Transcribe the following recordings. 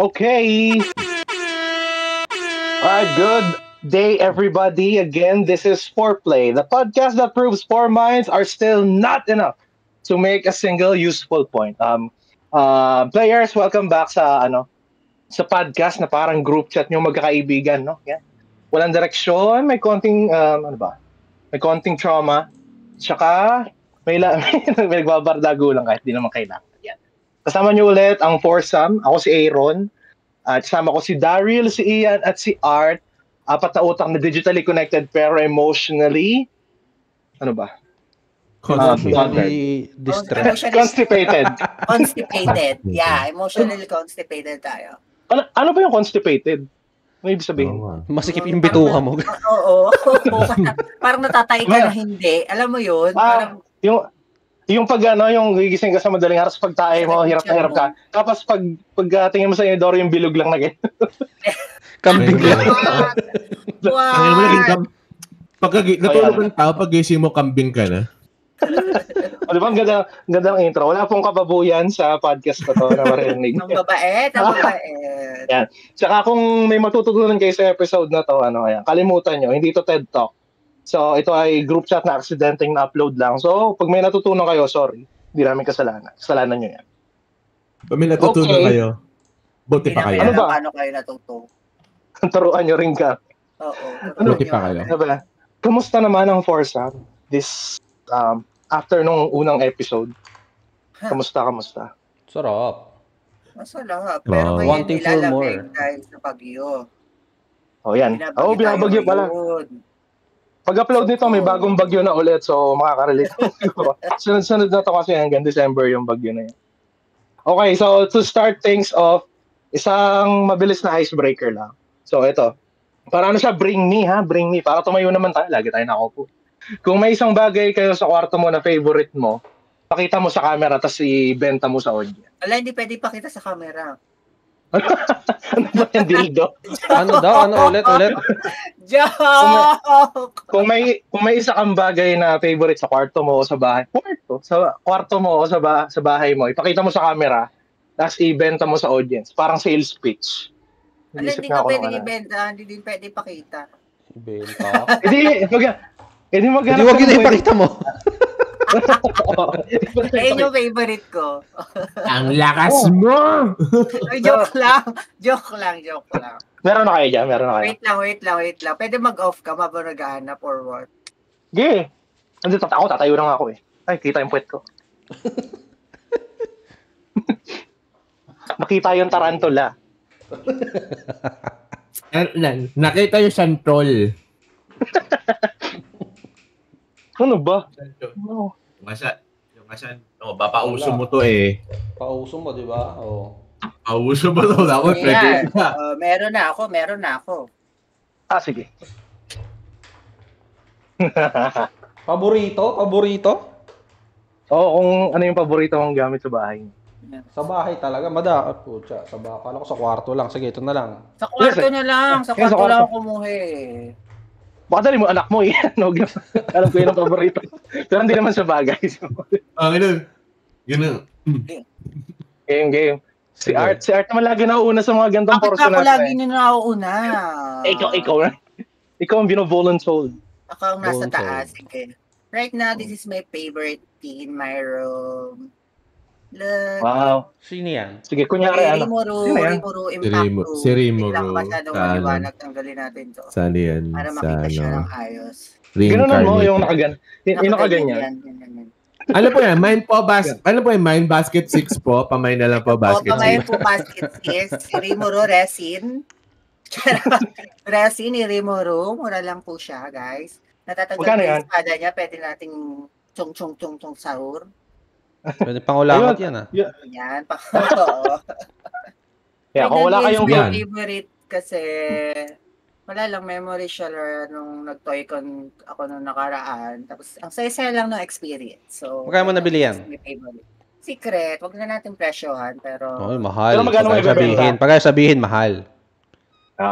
Okay. Alright, good day, everybody. Again, this is Foreplay, the podcast that proves four minds are still not enough to make a single useful point. Players, welcome back sa podcast na parang group chat nyo magkakaibigan, no? Yan. Walang direksyon, may konting May konting trauma. Tsaka may nagbabardago lang kahit di naman kailangan. Yan. Kasama nyo ulit ang foursome. Ako si Aaron. At kasama ko si Daryl, si Ian, at si Art. Apat na utak na digitally connected pero emotionally, ano ba? Emotionally distressed. Constipated. Constipated. Yeah, emotionally constipated tayo. Ano ba yung constipated? Ano ibig sabihin? Masikip yung bituka mo. Oo. Parang natatay ka na hindi. Alam mo yun? Parang, yung yung gigising ka sa madaling araw sa pagtae mo, hirap na hirap ka. Tapos pagtingin mo sa inodoro, yung bilog lang na ganyan. Kambing lang. wow! Natulog ng tao, pag-gising mo, kambing ka na. O, diba, ang ganda ng intro. Wala pong kababuyan sa podcast ko to na marinig. Ang mabait. Yan. Tsaka kung may matututunan kayo sa episode na to, kalimutan nyo, hindi to TED Talk. So, ito ay group chat na aksidenteng na-upload lang. So, pag may natutunan kayo, sorry. Hindi namin kasalanan. Kasalanan nyo yan. Pag may natutunan kayo, buti pa kayo. Ano ba? Paano kayo natuto? Turuan nyo rin ka. Oo. Buti pa kayo. Ano ba? Kamusta naman ang foursome? This, after nung unang episode. Kamusta? Sarap. Masarap. Pero ngayon, Wanting for more. nilalamig dahil sa bagyo. Oh, yan. Binabagyo pala. Pag-upload nito, may bagong bagyo na ulit. So, makaka-relate. Sunod-sunod na to kasi hanggang December yung bagyo na yan. Okay, so to start things off, isang mabilis na icebreaker lang. So, ito. Para siya, bring me. Para tumayo naman tayo. Lagi tayo nakaupo. Kung may isang bagay kayo sa kwarto mo na favorite mo, pakita mo sa camera tapos ibenta mo sa audience. Wala, hindi pwede pakita sa camera. Ano ba yung dildo? Ano daw? Ano ulit? Joke! Kung may isa kang bagay na favorite sa kwarto mo o sa bahay, sa kwarto mo o sa bahay mo, ipakita mo sa camera, tapos ibenta mo sa audience. Parang sales pitch. Wala, hindi ka pwede ibenta, hindi din pwede pakita. Ibenta? Hindi wag yun ipakita mo. Ayun yung favorite ko. Ang lakas mo! Ay, joke lang. Meron na kayo dyan? Wait lang. Pwede mag-off ka, mabang nag-aanap or what? Okay. Nandito ako, tatayo lang ako eh. Ay, kita yung puwet ko. Makita yung tarantula. Nakita yung santol. Ano ba? Yung asan, papauso mo to eh. Pauso mo, di ba? Oo. Pauso mo to. Ako, pwede. Meron na ako. Sige. Paborito? Oo, kung ano yung paborito mong gamit sa bahay. Sa bahay talaga, putya. Sa bahay. Kala ko sa kwarto lang. Sige, ito na lang. Sa kwarto na lang. Sa kwarto lang kumuhi. Baka dali mo anak mo eh. Alam ko yun ang paborito. Pero hindi naman sa bagay. Ganun. Game. Si Art naman lagi nauuna sa mga gandang portion natin. Ako lagi na nauuna. Ikaw ang bino-voluntold. Ako ang nasa taas. Sige. Right now, this is my favorite tea in my room. Look. Wow. Sino yan? Sige, kunyari Rimuru Impacto. Si Rimuru. Biglang masyadong maliwanag. Tanggalin natin to. Saan yan? Para makita siya ng ayos. Ganoon mo yung nakaganyan. Ano po yan? Mind basket 6 po? Pamay na lang po basket 6. Pamay po basket 6. Si Rimuru resin. Resin ni Rimuru. Mura lang po siya, guys. Natatanggal ko yung espada niya. Pwede nating chung sahur. Pwede pangulangot yan Yan. Kung wala kayong favorite kasi wala lang memory siya nung nag-toy-con ako nung nakaraan. Tapos ang saya-saya lang ng experience. So, magkano mo nabili yan? Secret. Wag na natin presyohan pero mahal. Pagka sabihin mahal.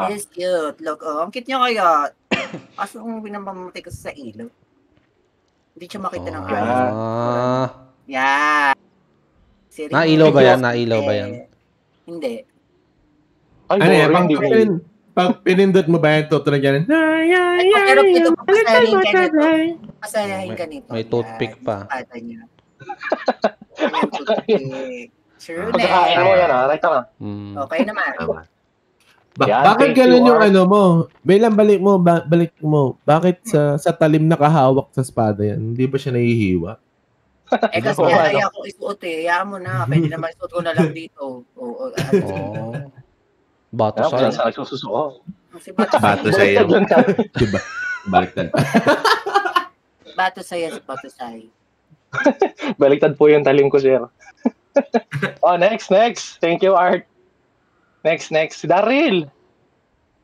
It is cute. Look, ang cute niya kaya. Kaso kung binamamatay ko sa ilo. Hindi siya makita ng ayos. Yeah. Nailaw ba yan? Hindi. Ay, Ano yan? boring, di ba? Pag pinindot mo ba yan, tutunog yan? Pero ito, papasayahin ka nito. Papasayahin ka nito. May toothpick pa. Espada niya. Ayan, toothpick. Sure, Pagkakain mo yan, right ka. Okay naman. Tama. Yan, Bakit thank ganun you, yung Art. ano mo? Bailan, balik mo. Bakit sa talim nakahawak sa espada yan? Hindi ba siya nahihiwa? Kasi ayaw ko isuot Hayaan mo na. Pwede naman isuot ko na lang dito. Bato Ano, sa kung saan nagsusuko? Si Bato Bato Say. sa'yo. Baliktad lang tayo. Diba? Baliktad. Bato Say si Bato Say. Baliktad po yung talim ko, sir. Next. Thank you, Art. Next. Daryl.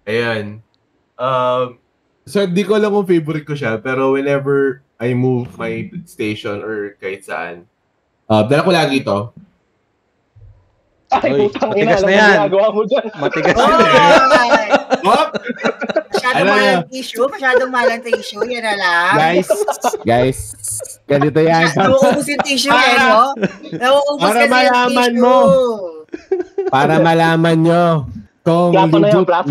Ayan. So, di ko alam kung favorite ko siya, pero whenever I move my station or kahit saan, dala ko lagi ito. Ay, Uy, putang matigas ina, na alam mo yan. ginagawa mo dyan. Matigas Oh, Oh! masyadong malang tissue. Yan na lang. Guys, ganito yan. Nauubos yung tissue no? Nauubos Para kasi yung malaman tissue. mo. Para malaman nyo kung Plato na yung plato.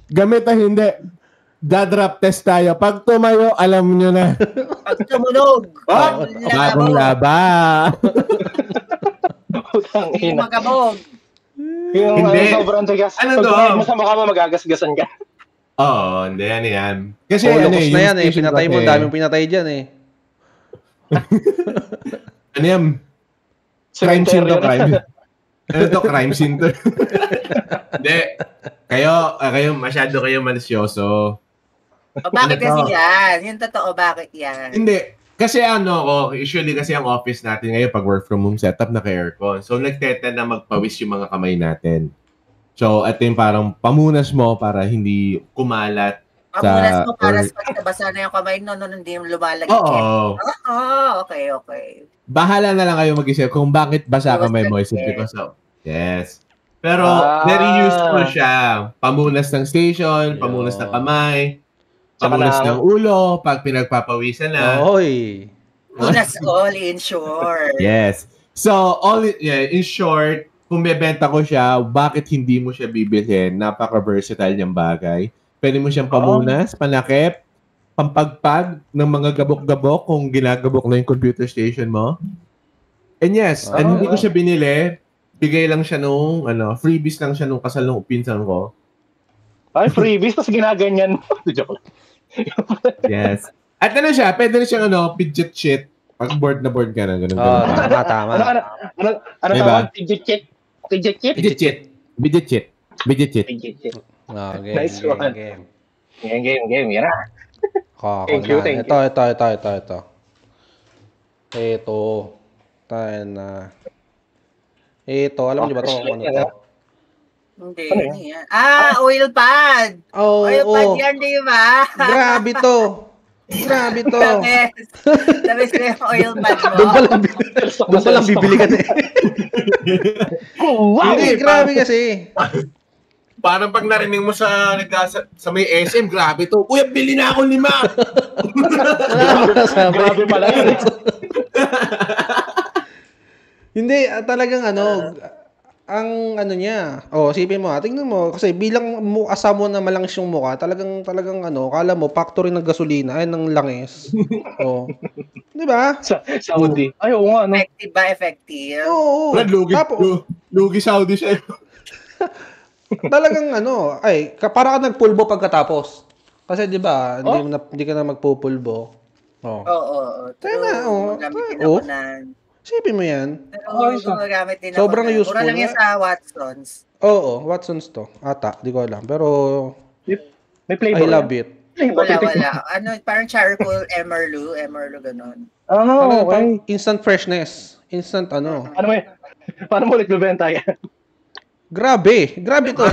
gamit o hindi. Dadrop test tayo. Pag tumayo, alam nyo na. Pag tumunog. Bagong laba. Putang Hindi ina. magabog. Yung Hindi. sobrang tigas. Ano Pag to? kumain mo sa mukha mo, magagasgasan ka. Oo, hindi yan. Kasi Holocaust na yung yan eh. station Pinatay mo. kasi- Daming pinatay dyan eh. Ano yan? Crime scene to, crime. Ano to, crime scene to? Hindi. Kayo, masyado kayo malisyoso. O bakit Ano kasi to? yan? Yung totoo, bakit yan? Hindi. Kasi usually kasi ang office natin ngayon pag work from home setup naka-aircon. So, nagtetend na magpawis yung mga kamay natin. So, ito yung parang pamunas mo para hindi kumalat. Pamunas mo para or- sa pagkabasa na yung kamay hindi yung lumalagay. Oo. Okay. Bahala na lang kayo mag-isip kung bakit basa kamay mo. Is it because of... Yes. Pero, very useful siya. Pamunas ng station, pamunas ng kamay, pamunas ng ulo, pag pinagpapawisan na. Oy. Unas all in short. Yes. So, in short, kung bebenta ko siya, bakit hindi mo siya bibilhin? Napaka-versatile niyang bagay. Pwede mo siyang pamunas, panakip, pampagpag ng mga gabok-gabok kung ginagabok na yung computer station mo. And yes, and hindi ko siya binili. Bigay lang siya nung, freebies lang siya nung kasal nung pinsan ko. Ay, freebies, tapos ginaganyan mo. Joke. Yes. At siya, pwede na siyang fidget shit. Pag board na board ka na, ganun. Tama. Ano Diba? tawag? Fidget chip? Fidget shit. Fidget shit. Fidget shit. Fidget chip. Game. Nice one. Game. Game. Yan na. Thank you. Ito. Ito. Tayo na. Ito, alam niyo ba ito kung ano to? Hindi, Ano ano yan? Oil pad! Oil pad yan, di ba? Grabe to. Sabi sila yung oil pad mo. Doon pa lang bibili ka na eh. Wow! Hindi, grabe kasi. Parang pag narinig mo sa may SM, grabe to. Kuya, bili na ako 5. Grabe pala yun. Hindi, talagang ang niya. Sipin mo, tingnan mo, kasi bilang asamo na malangis yung mukha, talagang kala mo, factory ng gasolina, ay, ng langis. Di ba? Saudi. Ay, oo nga, no? Effective ba? Effective? Oo. Lugi Saudi siya. Talagang para ka nagpulbo pagkatapos. Kasi di ba, hindi ka na magpupulbo. Oo. Tayo na, Gamitin ako na. Sipin mo yan. Pero gumagamit din ako. Sobrang useful Mura lang yan nga. sa Watsons. Oo, Watson's to. Ata, di ko alam. Pero, May flavor. I love it. Wala. Parang charcoal emerlu, ganon. Okay. Instant freshness. Instant Paano mo ulit bibenta yan? Grabe to.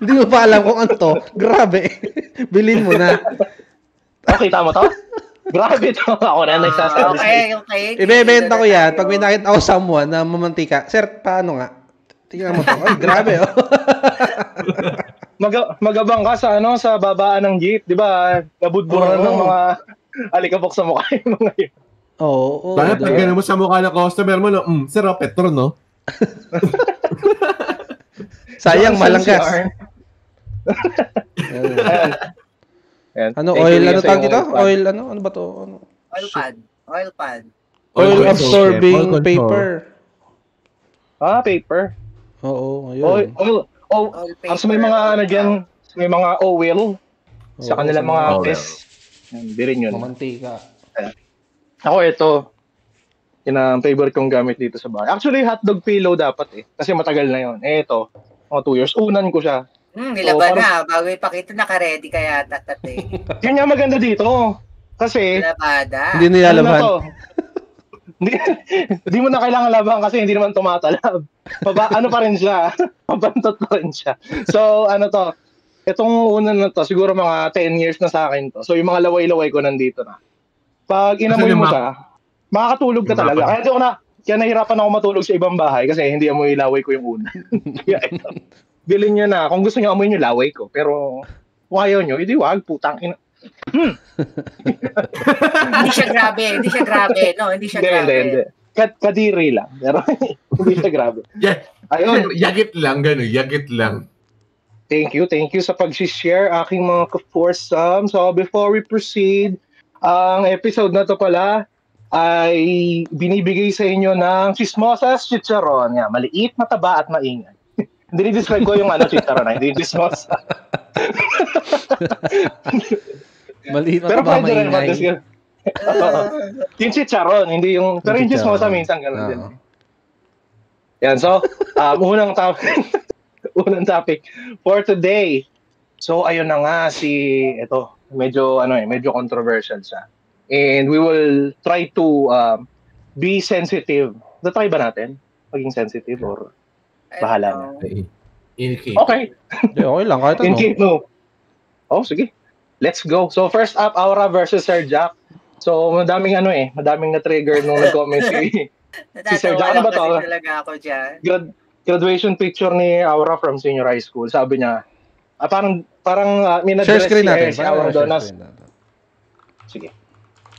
Hindi mo pa alam kung ano to. Grabe. Bilhin mo na. Okay, tama to? Grabe to. Ako na nagsasabi. Okay. Ibebenta ko yan pag may nakita ako someone na mamantika. Sir, paano nga? Tingnan mo to. Ay, grabe Magabang ka sa babaan ng jeep, 'di ba? Nabudburan ng mga alikabok sa mukha yung mga yun. Oo. Parang pag gano'n mo sa mukha ng customer mo, sir, petro, no? Sayang, malang Johnson gas. Yarn. Ayan. Ayan. Ano, Thank oil, you ano sa tawag iyong dito? oil pad. Oil, ano ba to? Ano? Oil pad. Oil pad. Oil control, absorbing oil control. paper. Paper. Oo, Oil, ayun. Oil sa may paper, mga oil ano dyan, sa may mga oil, sa Oo, kanila sa mga mga- test. Bilhin yun. Mamantika. Ako ito, yun ang favorite kong gamit dito sa bahay. Actually, hotdog pillow dapat eh. Kasi matagal na yun. Ito, 2 years. Unan ko siya. Nilaban parang- na. Bago ipakita, naka-ready kaya tatate. Yun nga maganda dito. Kasi, Nilabada. Hindi ano na nilalaban. to? Hindi mo na kailangan laban kasi hindi naman tumatalab. Ano pa rin siya? Mabantot pa rin siya. So, ano to? Itong unan na to, siguro mga 10 years na sa akin to. So, yung mga laway-laway ko nandito na. Pag inamoy mo siya, makakatulog ka talaga. Kaya nahirapan ako matulog sa ibang bahay kasi hindi amoy laway ko yung unan. Kaya ito, bilhin nyo na. Kung gusto nyo amoy nyo laway ko. Pero kung ayaw nyo, hindi wag, putang ina. Hindi siya grabe. Hindi siya grabe. No, hindi siya grabe. Hindi. Kadiri lang. Pero hindi siya grabe. Yeah. Ayun. Yagit lang, gano'n. Yagit lang. Thank you sa pag-share aking mga ka-foursome. So before we proceed, ang episode na to pala ay binibigay sa inyo ng Chismosas Chicharon. Nga, maliit, mataba at maingay. Hindi describe ko yung chicharon na, hindi chismosa. Maliit Pero mataba pwede rin maingay. mag-describe. Yung chicharon, hindi yung... Pero yung chismosa minsan ganun din. Oo. Yan, so, unang topic for today. So, ayun na nga ito, medyo controversial siya. And we will try to be sensitive. Try ba natin? Maging sensitive or bahala na? Okay. Hindi, okay lang, kahit In ano. case no. Oh, sige. Let's go. So, first up, Aura versus Sir Jack. So, madaming na-trigger nung nag-comment si Sir Jack. Ano ba to? Kasi talaga ako dyan. Graduation picture ni Aura from senior high school. Sabi niya, parang Share minadress screen natin. si Aura doon. Share screen natin. Sige.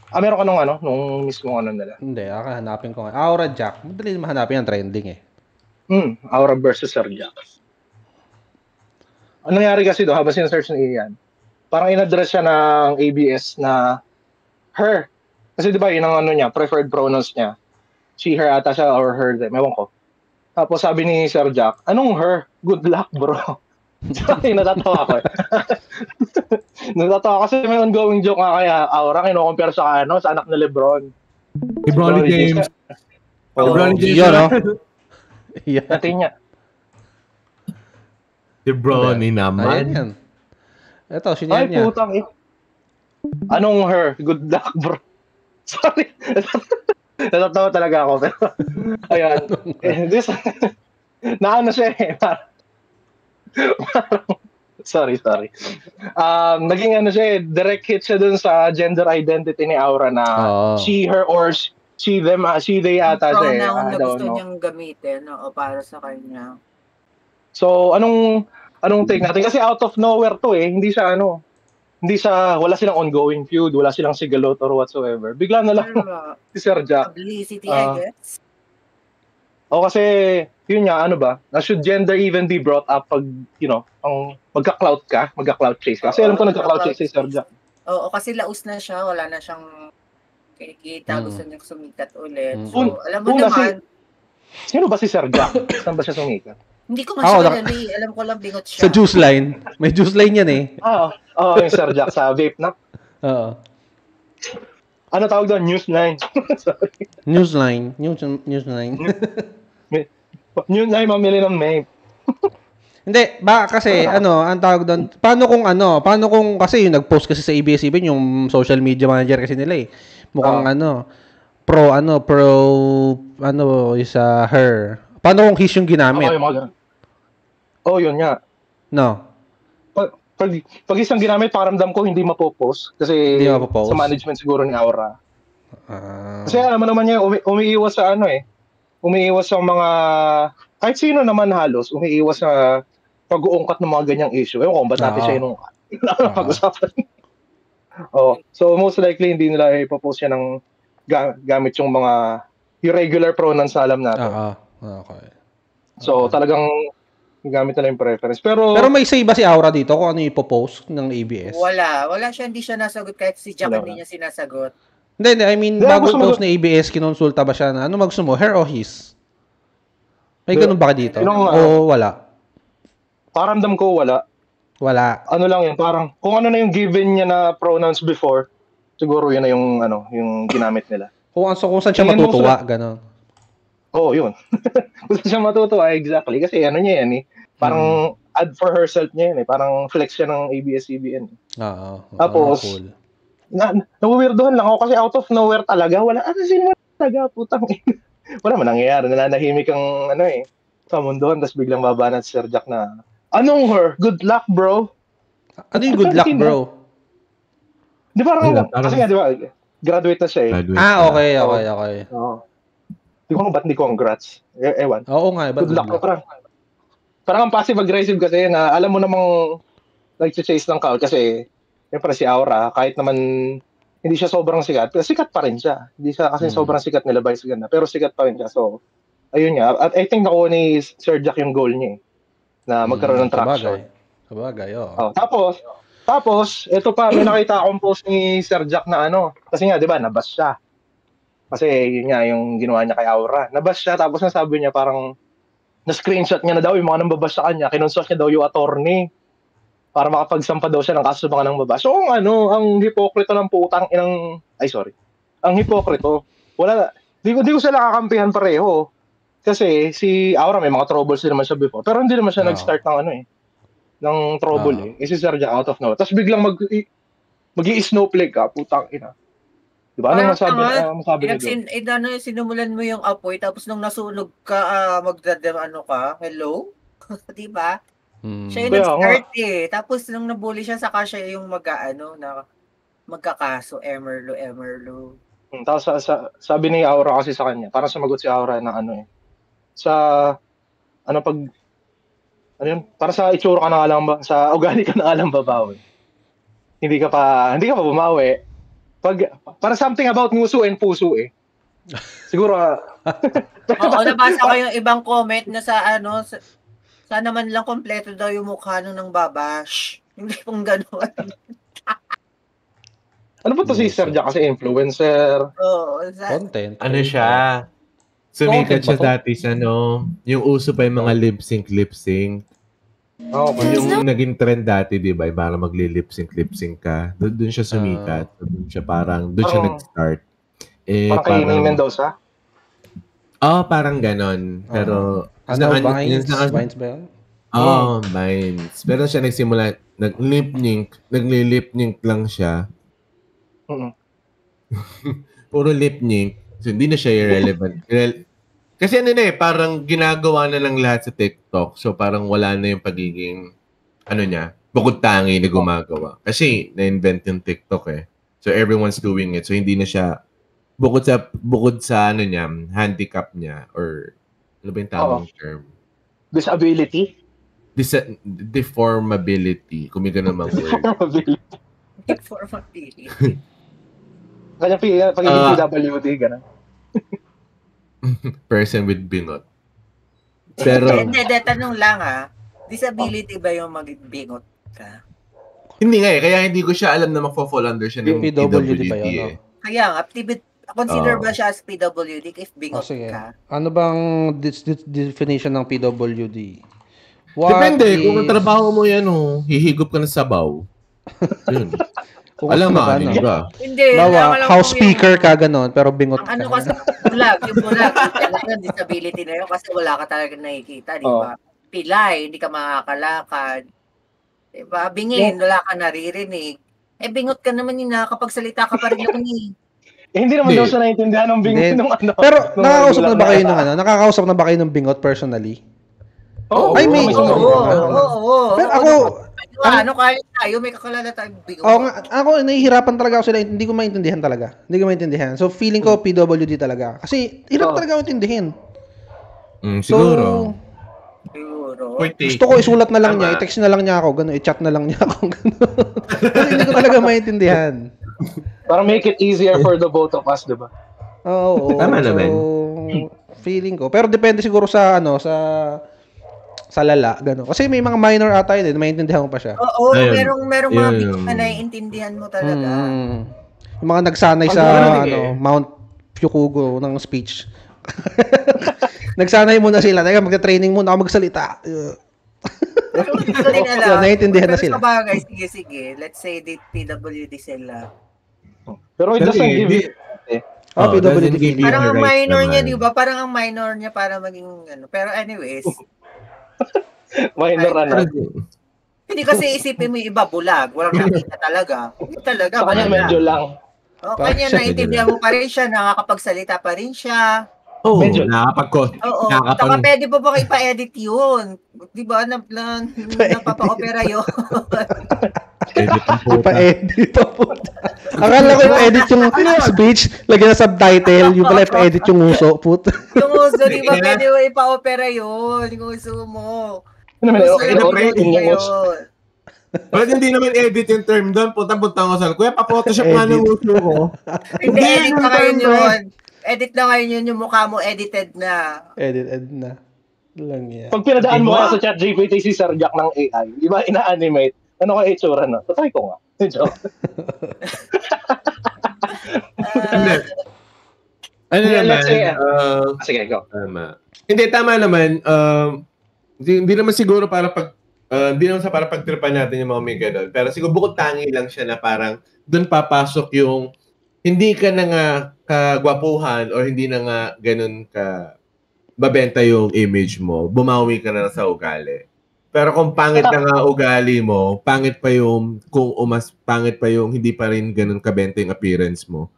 Meron ka nung mismo nila. Hindi, hanapin ko nga. Aura Jack. Madali mahanapin ang trending eh. Aura versus Sir Jack. Ano nangyari kasi doon habang sinesearch ni Ian? Parang in-address siya ng ABS na her. Kasi di ba yun ang preferred pronouns niya. She, her ata siya or her, ewan ko. Tapos sabi ni Sir Jack, anong her? Good luck, bro. Sorry, natatawa ko. Natatawa kasi may ongoing joke nga kaya Aura kino-compare sa anak ni Lebron. Lebron James. Lebron James. Yun, no? Yeah. Natin niya. Lebron Ayan naman. yan. Ito, sinyan Ay, niya. putang anong her? Good luck, bro. Sorry. Natatawa talaga ako. Pero, ayan. Naano siya eh. Sorry. Naging siya eh. Direct hit siya dun sa gender identity ni Aura na she, her, or she, them, she, they ata siya eh. Pronoun na gusto niyang gamitin o para sa kanya. So, anong take natin? Kasi out of nowhere to eh. Wala silang ongoing feud, wala silang sigalot or whatsoever. Bigla na lang si Sir Jack. Publicity, I guess. Kasi, yun nga, should gender even be brought up pag, ang magka-clout chase ka? Kasi alam ko nagka-clout chase si Sir Jack. Oo, kasi laos na siya, wala na siyang kinikita, gusto niyang sumikat ulit. So, alam mo naman, sino ba si Sir Jack? Saan ba siya sumikat? Hindi ko masyadali. Alam ko lang bingot siya. Sa juice line. May juice line yan eh. Yung Sir Jack sa vape na. Oo. Ano tawag doon? Newsline. Sorry. Newsline. Newsline, mamili ng vape. Hindi, kasi ang tawag doon, paano kung kasi yung nag-post kasi sa ABS-CBN yung social media manager kasi nila eh. Mukhang is her. Paano kung his yung ginamit? Yun nga. No. Pag isang ginamit, paramdam ko hindi mapopost. Kasi sa management siguro ni Aura. Kasi alam mo naman niya, umiiwas sa umiiwas sa mga, kahit sino naman halos, umiiwas sa pag-uungkat ng mga ganyang issue. Ewan ko, ba't natin siya inungkat? Pag-usapan. So most likely, hindi nila ipopost siya ng gamit yung mga irregular pronouns na alam natin. Okay. So talagang gamit nila yung preference. Pero may say ba si Aura dito kung ano ipopost ng ABS? Wala siya, hindi siya nasagot kahit si Jack Wala. hindi niya sinasagot. Hindi, I mean, Hindi, bago gusto post na ABS, kinonsulta ba siya na, ano gusto mo, her o his? May Hindi. ganun ba dito? Yung, O wala? paramdam ko wala. Wala. Ano lang yun, parang kung ano na yung given niya na pronouns before, siguro yun na yung yung ginamit nila. Kung saan siya Tingin mo matutuwa, gano'n. Oo, yun. Gusto siya matutuwa, exactly. Kasi ano niya yan eh. Parang ad for herself niya yan eh. Parang flex siya ng ABS-CBN. Oo. Tapos, cool. Nawawirdohan lang ako kasi out of nowhere talaga. Wala, sino talaga, putang ina. Wala man nangyayari. Nananahimik ang sa mundohan. Tapos biglang babanat si Sir Jack na, anong her? Good luck, bro. Ano yung good luck, bro? Di parang, Wala, parang- kasi nga, di ba, graduate na siya eh. Graduate Okay. Oo. Di ko ba't hindi congrats? Ewan. Oo nga, Good luck. Parang ang passive-aggressive kasi na alam mo namang nag-chase ng call kasi siyempre si Aura, kahit naman hindi siya sobrang sikat, pero sikat pa rin siya. Hindi siya kasi sobrang sikat nila Vice Ganda, pero sikat pa rin siya. So, ayun nga. At I think nakuha ni Sir Jack yung goal niya eh, na magkaroon ng traction. Sabagay, oo. Tapos, ito pa, may nakita akong post ni Sir Jack na kasi nga, di ba, nabas siya. Kasi yun nga, yung ginawa niya kay Aura. Nabas siya, tapos nasabi niya parang, na-screenshot niya na daw yung mga nambabas sa kanya, kinonsult niya daw yung attorney para makapagsampa daw siya ng kaso sa mga nambabas. So, ang hipokrito ng putang ang hipokrito, di ko sila kakampihan pareho. Kasi si Aura may mga troubles din naman siya before, pero hindi naman siya nag-start ng ng trouble eh. Si Sir Jack out of nowhere. Tapos biglang mag-i-snowflake ka, putang ina. Diba? Anong masabi niyo doon? Sinumulan mo yung apoy, tapos nung nasunog ka, hello? Diba? Siya yung nag-start eh. Tapos nung nabully siya, saka siya yung magkakaso, Emerlo. Tapos sabi ni Aura kasi sa kanya, parang sumagot si Aura ng para sa itsura ka na alam ba, sa ugali ka na alam babawi. Hindi ka pa bumawi. Para something about nguso and puso eh. Siguro Oo, nabasa ko yung ibang comment na sana man lang kompleto daw yung mukha nung babash. Hindi pong gano'n. Ano ba to si Sir Jack kasi influencer? Oo, Content. Ano siya? Sumikat siya dati sa yung uso pa yung mga lip sync. Yung naging trend dati, di ba? Para magli-lip sync ka. Doon siya sumikat. Doon siya nag-start. Parang kay May Mendoza? Parang ganon. Pero, Vines ba yun? Vines. Pero siya nagsimula, nagli-lip sync lang siya. Puro lip sync. So, hindi na siya irrelevant. Kasi parang ginagawa na lang lahat sa TikTok. So, parang wala na yung pagiging, bukod tangi na gumagawa. Kasi, na-invent yung TikTok eh. So, everyone's doing it. So, hindi na siya, bukod sa handicap niya, or, ano ba yung tamang term? Disability? Deformability. Kung may ganun mga word. Deformability. Kanya pagiging PWD, gano'n. Person with bingot. Pero Hindi, tanong lang disability ba yung mag-bingot ka? hindi nga kaya hindi ko siya alam na magfo-fall under siya ng PWD ba yun? Kaya nga, consider ba siya as PWD if bingot ka? Ano bang definition ng PWD? Depende, kung ang trabaho mo yan, hihigop ka ng sabaw. Yun. Alam mo, ba? Hindi. House speaker ka ganon, pero bingot ka. Kasi yung bulag, yung disability na yun kasi wala ka talaga nakikita, di ba? Pilay, hindi ka makakalakad. Di ba? Bingin, wala ka naririnig. Bingot ka naman nakakapagsalita ka pa rin naman hindi naman daw siya naiintindihan ng bingot nung Pero nakakausap na ba kayo ng bingot personally? Oo. Pero ako, kahit tayo, may kakalala tayong bingot. Oo nga, ako nahihirapan talaga ako sila, hindi ko maintindihan. So feeling ko PWD talaga. Kasi hirap talaga ako intindihin. Siguro. Gusto ko isulat na lang niya, i-text na lang niya ako, gano'n, i-chat na lang niya ako, gano'n. Kasi hindi ko talaga maintindihan. Para make it easier for the both of us, di ba? Oo. Tama naman. Feeling ko. Pero depende siguro sa sa lala, gano'n. Kasi may mga minor ata yun, maintindihan mo pa siya. Oo, Ayun. merong mga Yun. bigot na naiintindihan mo talaga. Yung mga nagsanay sa Mount Fukugo ng speech. Nagsanay muna sila. Teka, magta-training muna ako magsalita. Pero galing alam. Naiintindihan na sila. Pero sa bagay, sige. Let's say PWD sila. Pero it doesn't give you PWD doesn't give you parang the ang right minor niya, naman. di ba? Parang ang minor niya para maging ano. Pero anyways. minor Hindi kasi isipin mo yung iba bulag. Walang nakita talaga. Hindi talaga. Kanya medyo lang. O, kanya naintindihan mo pa rin siya. Nakakapagsalita pa rin siya. Medyo Oo. Saka pwede po ba ipa-edit yun? Di ba? Napapa-opera yun. Ipa-edit po. Akala ko ipa-edit yung speech, lagyan na subtitle, yung pala ipa-edit yung uso, put. Yung uso, di ba? Pwede mo ipa-opera yun. Yung uso mo. But hindi naman edit yung term doon. Punta-punta ko sa kuya, pa-photoshop nga ng uso ko. Hindi, edit na kayo yun. Edit na ngayon yun, yung mukha mo edited na. Edited na. Lang yan. Pag pinadaan mo kaya sa ChatGPT si Sir Jack ng AI, di ba ina-animate? Ano kaya itsura na? Tatry ko nga. Ano naman? Sige, go. Tama. Hindi, tama naman. Hindi naman siguro para hindi naman para pagtripan natin yung mga may ganun. Pero siguro bukod tangi lang siya na parang doon papasok yung hindi ka na nga kagwapuhan or hindi na nga ganun ka babenta yung image mo, bumawi ka na sa ugali. Pero kung pangit na nga ugali mo, pangit pa yung pangit pa yung hindi pa rin ganun kabenta yung appearance mo,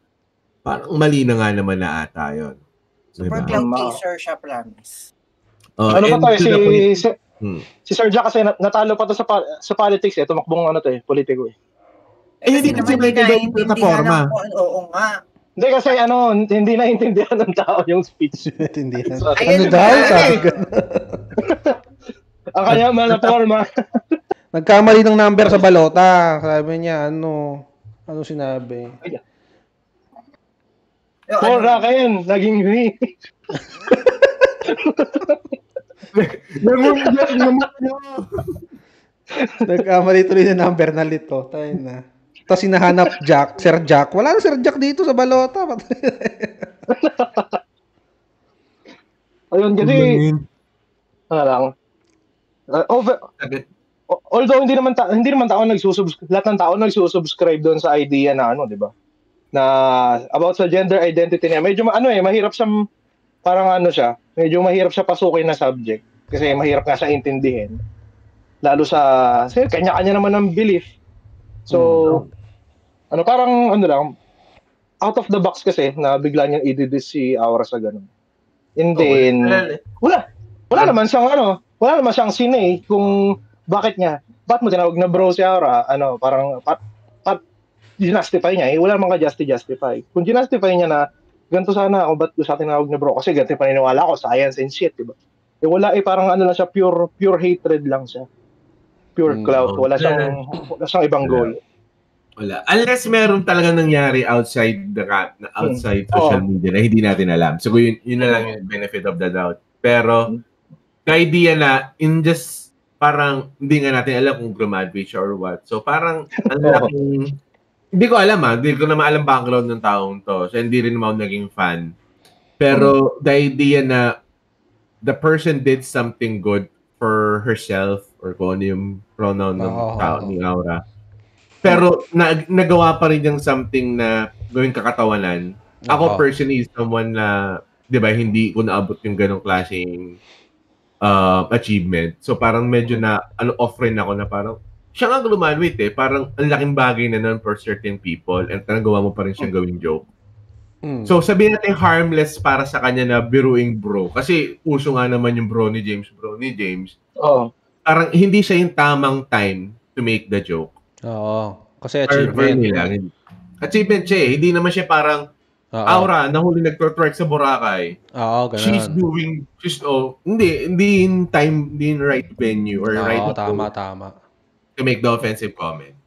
parang mali na nga naman na ata yun. Super cloud chaser siya, promise. Ano pa tayo, si Sir Jack kasi natalo pa to sa politics tumakbong politiko hindi kasi may ganun na forma. Oo nga. Hindi kasi hindi naintindihan ng tao yung speech. Naintindihan. Ano daw? Sabi ko. Ang kanya na forma. Nagkamali ng number sa balota. Sabi niya, ano sinabi? Pora kayo, naging me. Nagkamali tuloy na number na lito. Tayo na. Tapos hinahanap Sir Jack. Wala na Sir Jack dito sa balota. Ayun, kasi although hindi naman tao lahat ng tao nagsusubscribe doon sa idea na di ba? Na about sa gender identity niya. Medyo mahirap siyang parang medyo mahirap siya pasukin na subject kasi mahirap nga siya intindihin. Lalo sa kanya-kanya naman ng belief. So parang lang out of the box kasi na bigla niyang i-diss si Aura sa ganun. And then wala naman siyang sine kung bakit mo tinawag na bro si Aura, parang ginastify niya, wala namang justify. Kung ginastify niya na ganito sana ako, ba't sa tinawag na bro? Kasi ganito paniniwala ko, science and shit, diba? Wala parang lang siya, pure hatred lang siya. Pure clout, wala siyang ibang goal. Wala. Unless meron talaga nangyari outside social media na hindi natin alam. So yun na lang yung benefit of the doubt. Pero the idea na parang hindi nga natin alam kung graduate siya or what. So parang hindi ko alam hindi ko naman alam background ng taong to. So hindi rin naman naging fan. Pero the idea na the person did something good for herself or kung ano yung pronoun ng tao ni Aura. Pero nagawa pa rin yung something na gawing kakatawanan. Ako personally is someone na, di ba, hindi ko naabot yung ganong klaseng achievement. So parang medyo off-rin ako na parang, siya nga graduate parang ang laking bagay na nun for certain people and nagawa mo pa rin siyang gawing joke. So sabihin natin harmless para sa kanya na biruing bro. Kasi uso nga naman yung bro ni James. Parang hindi siya yung tamang time to make the joke. Oo. Kasi achievement. Achievement siya Hindi naman siya parang Aura, nahuli nagtotwerk sa Boracay. Oo, ganun. Hindi in time, hindi in right venue or right tama. To make the offensive comment.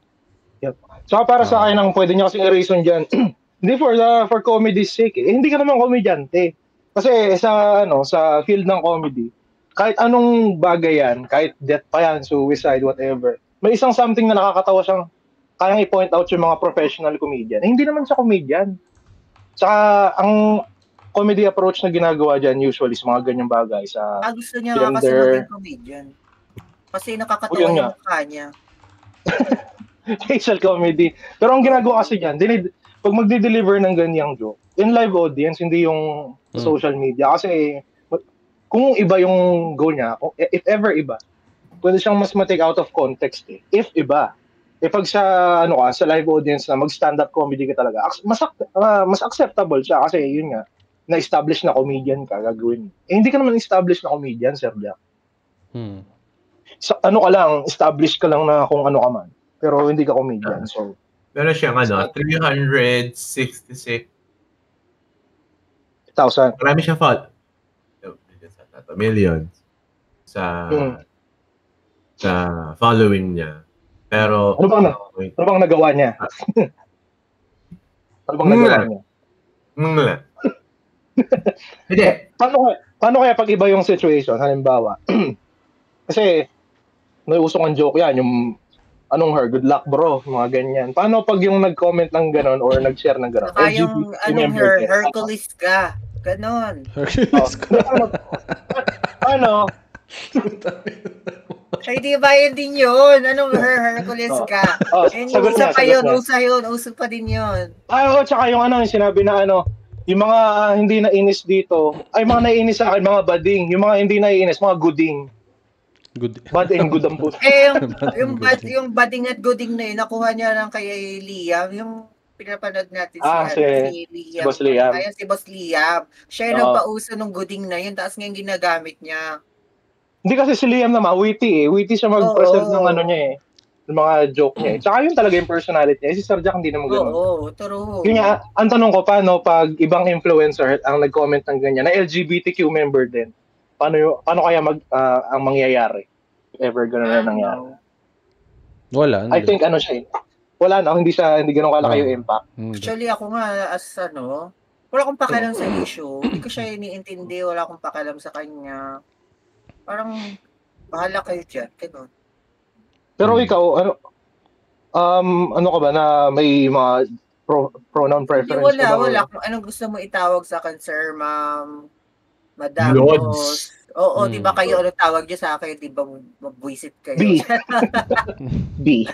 Yep. So para sa akin, ang pwede niya kasing i-reason dyan, hindi for comedy's sake hindi ka naman komedyante. Kasi sa field ng comedy, kahit anong bagay yan, kahit death pa yan, suicide, whatever, may isang something na nakakatawa siyang kayang i-point out yung mga professional comedian. Eh, hindi naman siya comedian. Tsaka, ang comedy approach na ginagawa dyan usually sa mga ganyang bagay sa gusto niya nga kasi maging comedian. Kasi nakakatawa yung mukha niya. Facial comedy. Pero ang ginagawa kasi dyan, pag magde-deliver ng ganyang joke, in live audience, hindi yung social media. Kasi kung iba yung goal niya, if ever iba, pwede siyang mas ma-take out of context eh. If iba. Eh pag sa sa live audience na mag-stand-up comedy ka talaga, mas acceptable siya kasi yun nga, na-establish na comedian ka, gagawin. Eh hindi ka naman established na comedian, Sir Jack. So, ka lang, established ka lang na kung ano ka man. Pero hindi ka comedian, so... Pero siyang 366,000. Marami siyang millions sa following niya. Pero ano bang nagawa niya? Ano bang nagawa niya? Hindi. Paano kaya pag iba yung situation? Halimbawa, kasi may usong ang joke yan, yung good luck bro, mga ganyan. Paano pag yung nag-comment ng ganon or nag-share ng ganon? Saka yung Hercules ka. Ganon. Hercules ka. Paano? Ay, di ba yun din yun? Anong Hercules ka? Uso pa din yun. Tsaka yung yung sinabi na yung mga hindi nainis dito, ay mga naiinis sa akin, mga bading. Yung mga hindi naiinis, mga gooding. Good. Bad and good ang puto. yung bading at gooding na yun, nakuha niya lang kay Liam, yung pinapanood natin si Liam. Boss Liam. Ayun, si Boss Liam. Siya yung nagpauso ng gooding na yun, tapos ngayon ginagamit niya. Hindi kasi si Liam naman, witty eh. Witty siya mag-present ng niya eh. Ng mga joke niya eh. Tsaka yun talaga yung personality niya. Si Sir Jack hindi naman gano'n. Oo, true. Yun nga, ang tanong ko, paano pag ibang influencer ang nag-comment ng ganyan, na LGBTQ member din, paano kaya ang mangyayari? If ever gano'n na nangyari. Wala. I think siya eh. Wala hindi gano'n kalaki yung impact. Actually, ako nga, wala akong pakialam sa issue. Hindi ko siya iniintindi, wala akong pakialam sa kanya. Parang, bahala kayo dyan. Ganun. Pero ikaw, ano ka ba na may mga pronoun preference? Wala. Kung anong gusto mo itawag sa akin, sir, ma'am, madam, boss. Oo, di ba kayo tawag niyo sa akin? Di ba mabwisit kayo? B.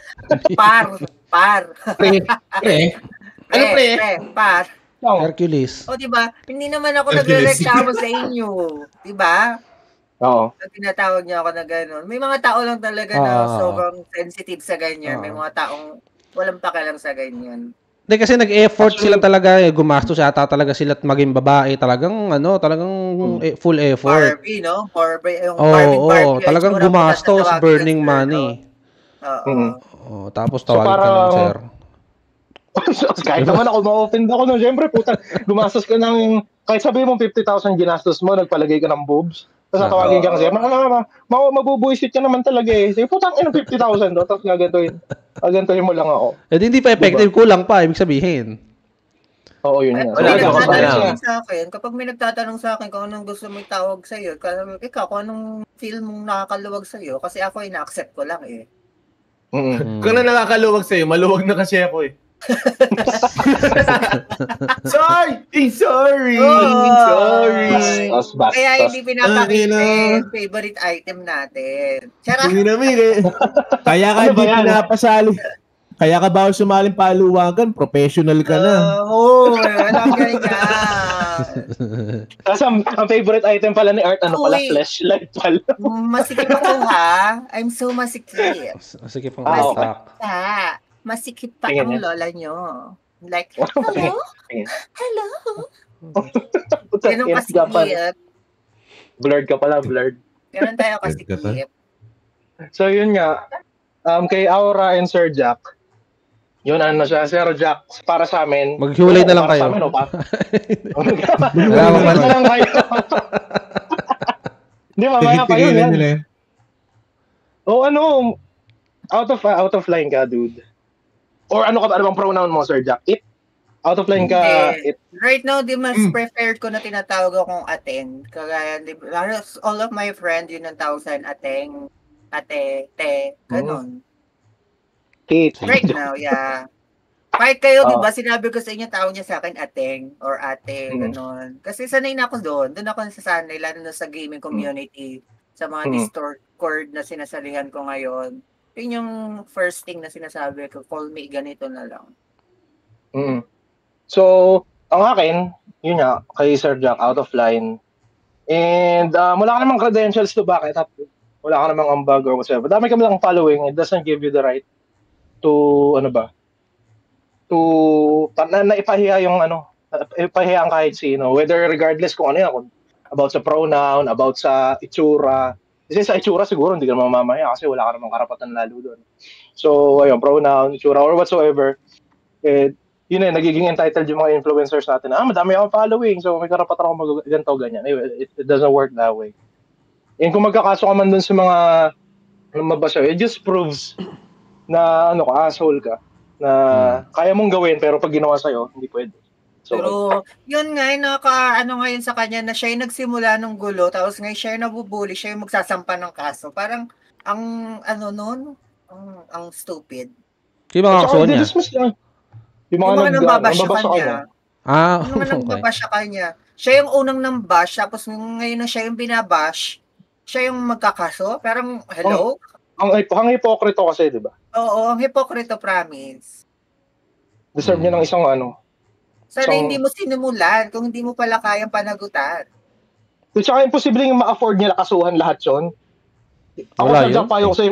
Par. Pre. Ano pre? Par. Hercules. O, di ba? Hindi naman ako nagrereklamo sa inyo. Di ba? Oo. Pag tinatawag niyo ako na gano'n. May mga tao lang talaga na sobrang sensitive sa ganyan. May mga taong walang pakialam sa ganyan. Hindi kasi nag-effort sila talaga gumastos ata talaga sila at maging babae. Talagang full effort. Barbie, no? Barbie. Talagang gumastos, burning money. Oo. Tapos tawagin ka ng sir. Kahit naman ako ma-offend ako no. Siyempre, puta, gumastos ka ng, kahit sabihin mo 50,000 ginastos mo, nagpalagay ka ng boobs. Tapos natawagin ka kasi, mabubuisit ka naman talaga eh. Sige, putang 50,000 do, tapos gagantuhin mo lang ako. Eh, hindi pa effective, kulang pa, ibig sabihin. Oo, yun nga. Kapag may nagtatanong sa akin kung anong gusto mo itawag sa'yo, ikaw, kung anong film mong nakakaluwag sa'yo, kasi ako ina-accept ko lang eh. Kung na nakakaluwag sa'yo, maluwag na kasi ako eh. Sorry. Kaya hindi pinapakita favorite item natin. Charot. Kaya ka hindi pinapasali. Kaya ka bawal sumaling paluwagan, professional ka na. Alam ka. Tapos ang favorite item pala ni Art, flashlight pala. Masikip ako ha. I'm so masikip. Masikip ang utak. Masikip pa ang lola nyo. Like, hello. Ganun kasikip. Blurred ka pala, blurred. Ganun tayo kasikip. So yun nga, kay Aura and Sir Jack, yun siya, Sir Jack, para sa amin. Maghiwalay na lang kayo. Maghiwalay na lang kayo. Hindi, mamaya pa yun yan. Out of line ka, dude. Or ano bang pronoun mo, Sir Jack? It? Out of line ka, Hindi. Right now, di mas preferred ko na tinatawag akong aten. Kaya, di ba, all of my friends, yun ang tawag sa ateng, ate, te, ganon. Kate. Right now, yeah. Kahit kayo, di ba, sinabi ko sa inyo, tawag niya sa akin ateng or ate, ganon. Kasi sanay na ako doon. Doon ako nasasanay, lalo na sa gaming community, sa mga Discord na sinasalihan ko ngayon. Yun yung first thing na sinasabi ko, call me ganito na lang. So, ang akin, yun nga, kay Sir Jack, out of line. And wala ka namang credentials to back it up. Wala ka namang ambag or whatever. Dami kami lang following. It doesn't give you the right to, naipahiya yung ipahiya ang kahit sino. Whether regardless kung ano yan, about sa pronoun, about sa itsura. Kasi sa itsura siguro hindi ka naman mamaya kasi wala ka namang karapatan lalo doon. So, ayun, pronoun, itsura, or whatsoever. Yun nagiging entitled yung mga influencers natin. Madami akong following, so may karapatan ako ganito, ganyan. It doesn't work that way. And kung magkakaso ka man dun sa mga mabasa, it just proves na asshole ka. Na kaya mong gawin, pero pag ginawa sa'yo, hindi pwede. So, pero, yun nga, ngayon sa kanya na siya yung nagsimula ng gulo, tapos ngayon siya yung nabubuli, siya yung magsasampa ng kaso. Parang, ang stupid. Yung mga kaso niya? Yung mga nambabash sa kanya. Yung mga nambabash sa kanya. Siya yung unang nambash, tapos ngayon na siya yung binabash, siya yung magkakaso. Parang, hello? Ang hipokrito kasi, di ba? Oo, ang hipokrito, promise. Deserve niya ng isang Sana hindi mo sinimulan kung hindi mo pala kayang panagutan. Tsaka imposibleng ma-afford niya nakasuhan lahat yun. Ako sa Jack payo ko sa'yo,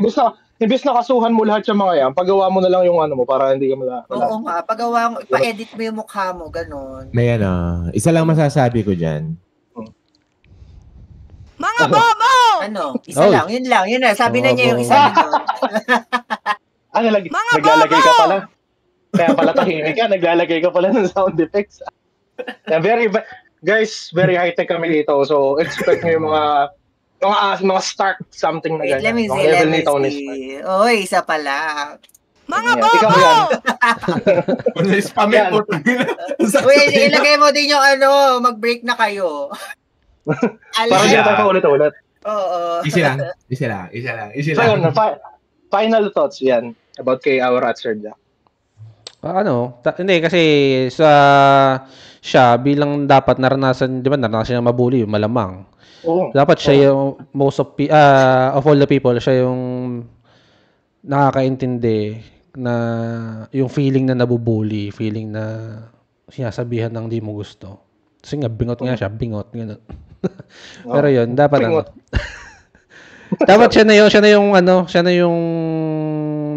imbes na kasuhan mo lahat yung mga yan, pagawa mo na lang yung mo para hindi ka Oo nga, pagawa mo, ipa-edit mo yung mukha mo, ganun. May isa lang masasabi ko dyan. Mga bobo! Isa lang, yun na. Sabi na niya yung isa nito. Naglalagay ka pala. Kaya pala tahimik ka, naglalagay ka pala ng sound effects. Guys, very high-tech kami dito. So, expect nyo yung mga start something na ganyan. Let me see. Oy, isa pala. Mga bobo! Ikaw yan. Spam yan. Uy, ilagay mo din yung mag-break na kayo. Para hindi na tayo ulit-ulit. Oo. Isa lang. So, yun, final thoughts yan about kay our Sir Jack. Hindi kasi siya bilang dapat naranasan niya mabuli, malamang. Dapat siya yung most of all the people, siya yung nakakaintindi na yung feeling na nabubuli, feeling na sinasabihan ng di mo gusto. Kasi nga bingot nga siya, gano'n. Pero yun, dapat dapat siya na yung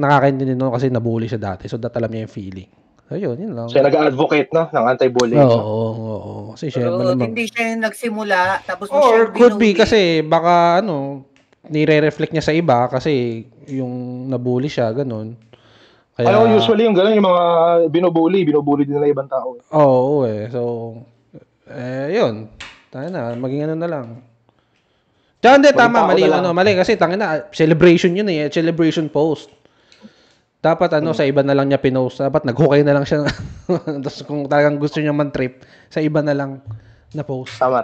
nakakaintindi no kasi nabully siya dati. So alam niya yung feeling. So yun lang. Siya nag-advocate ng anti-bullying. Oo. Kasi siya malamang. Hindi siya yung nagsimula tapos or could be kasi baka nire-reflect niya sa iba kasi yung nabully siya ganun. Kaya usually yung ganun yung mga binubully din nila ibang tao. Oo So yun. Tayo na, maging na lang. Diyan tama, mali mali kasi celebration yun celebration post. Dapat sa iba na lang niya pinost. Dapat naghukay na lang siya. Tapos kung talagang gusto niya man-trip, sa iba na lang na post. Tama.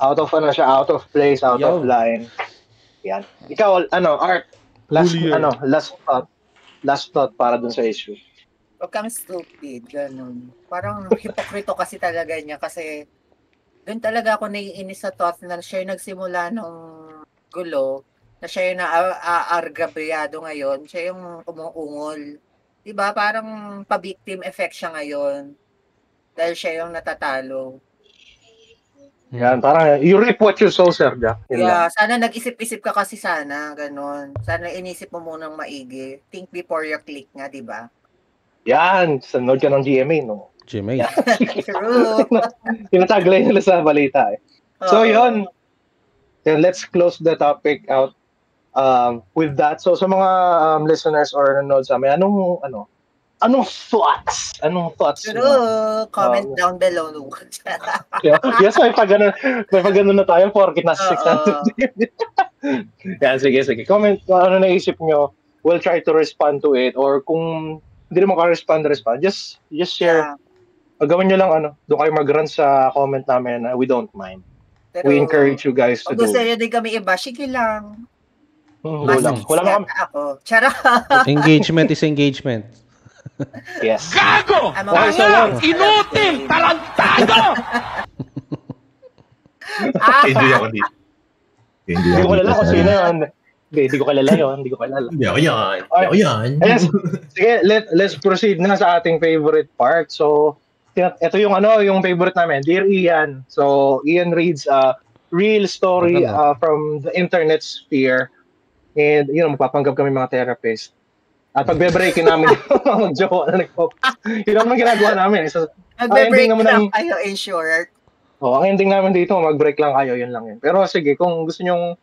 Out of siya, out of place, out of line. Yan. Ikaw, Art, last thought para dun sa issue. Huwag kang stupid, ganun. Parang hipokrito kasi talaga niya kasi doon talaga ako naiinis sa thought na siya yung nagsimula ng gulo, na siya yung na-argabyado ngayon, siya yung umuungol. Diba? Parang pa-victim effect siya ngayon dahil siya yung natatalo. Yan, parang you reap what you sow, Sir Jack. Sana nag-isip-isip ka kasi sana, ganun. Sana inisip mo munang maigi. Think before you click nga, diba? Yan, sunod ka ng GMA, no? GMA. True. Tinataglay nila sa balita eh. So yun. Then let's close the topic out with that. So sa mga listeners or nanonood sa amin, anong thoughts? True. Comment down below. Yes, may pag ganun na tayo porkit nasa 600. Yan, sige. Comment ano naisip nyo. We'll try to respond to it. Or kung hindi naman ka respond, just share gawin nyo lang doon kayo mag-run sa comment namin. We don't mind. Pero, We encourage you guys to kung do gusto it. nyo din kami iba, sige lang. Go lang. Wala Wala kami. ako. Charot. Engagement is engagement. Yes. Gago! Okay, so lang. Inutil! Tarantado! Enjoy ako dito. Hindi ko kilala kung sino yun. Hindi ko kilala yun. Hindi ko kilala. Hindi ako yan. Ayan, sige, let's proceed na sa ating favorite part. So, ito yung yung favorite namin, Dear Ian. So, Ian reads a real story from the internet sphere. And, magpapanggap kami mga therapist. At pagbe-breakin namin yung mga mag-joke na nag-focus. Yun naman ginagawa namin. So, Magbe-break lang kayo in short. ang ending namin dito, mag-break lang kayo, yun lang yun. Pero sige, kung gusto nyong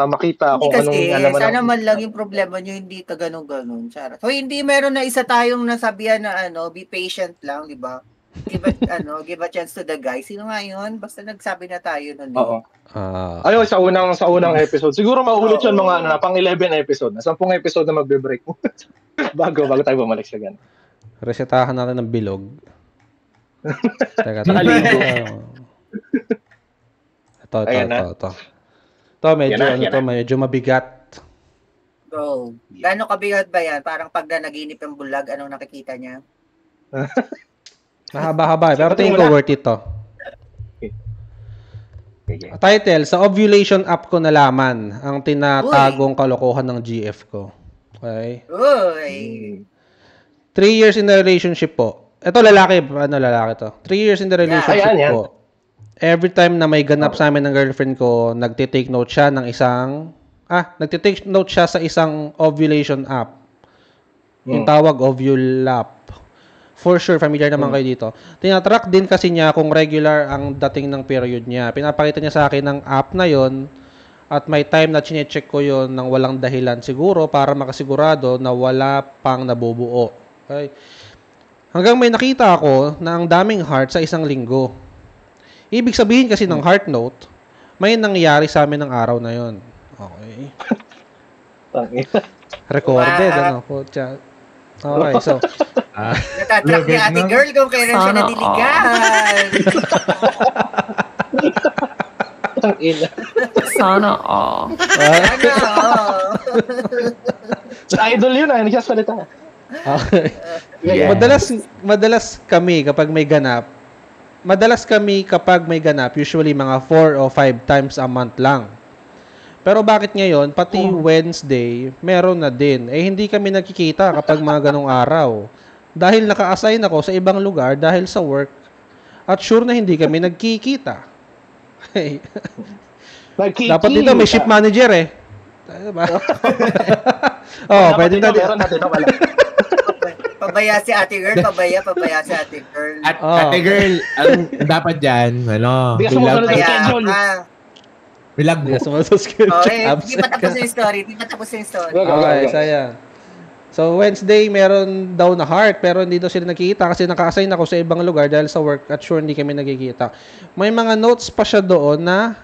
makita kung anong alaman. Sana man lang yung problema nyo, hindi ka ganun-ganun. Charot. So, hindi meron na isa tayong nasabihan na be patient lang, di ba? Give a chance to the guy. Sino nga yun? Basta nagsabi na tayo nun. Oo. Ayun, sa unang episode. Siguro maulit yun mga pang 11 episode. Na 10 episode na magbe-break. bago tayo bumalik sa ganun. Resetahan natin ng bilog. Teka. Ito. Ito, medyo mabigat. Bro, gano'ng kabigat ba yan? Parang pag nanaginip yung bulag, anong nakikita niya? Mahaba-haba. Pero tingin ko worth it to. Title, sa ovulation app ko nalaman ang tinatagong kalokohan ng GF ko. Okay? Uy! 3 years in the relationship po. Ito lalaki to. 3 years in the relationship po. Every time na may ganap sa amin ng girlfriend ko, nagtitake note siya sa isang ovulation app. Yung tawag Ovulap. For sure, familiar naman kayo dito. Tinatrack din kasi niya kung regular ang dating ng period niya. Pinapakita niya sa akin ng app na yon at may time na chinecheck ko yon ng walang dahilan siguro para makasigurado na wala pang nabubuo. Okay? Hanggang may nakita ako na ang daming heart sa isang linggo. Ibig sabihin kasi ng heart note, may nangyari sa amin ng araw na yon. Okay. Recorded, Pucha. Okay, so natatrack ni ate girl kung kailan siya nadiligan. Sana all. Sa idol yun, hindi siya salita. Okay. Yes. Madalas kami kapag may ganap, usually mga 4 o 5 times a month lang. Pero bakit ngayon, pati Wednesday, meron na din. Hindi kami nagkikita kapag mga ganong araw. Dahil naka-assign ako sa ibang lugar dahil sa work. At sure na hindi kami nagkikita. Dapat dito may ship manager Diba? Pwede na dito. Pabaya si ate girl, pabaya si ate girl. Ate girl, ang dapat dyan, bilag mo. Hindi pa tapos yung story. Okay, sayang. So, Wednesday, meron daw na heart, pero hindi daw sila nakikita kasi naka-assign ako sa ibang lugar dahil sa work at sure hindi kami nakikita. May mga notes pa siya doon na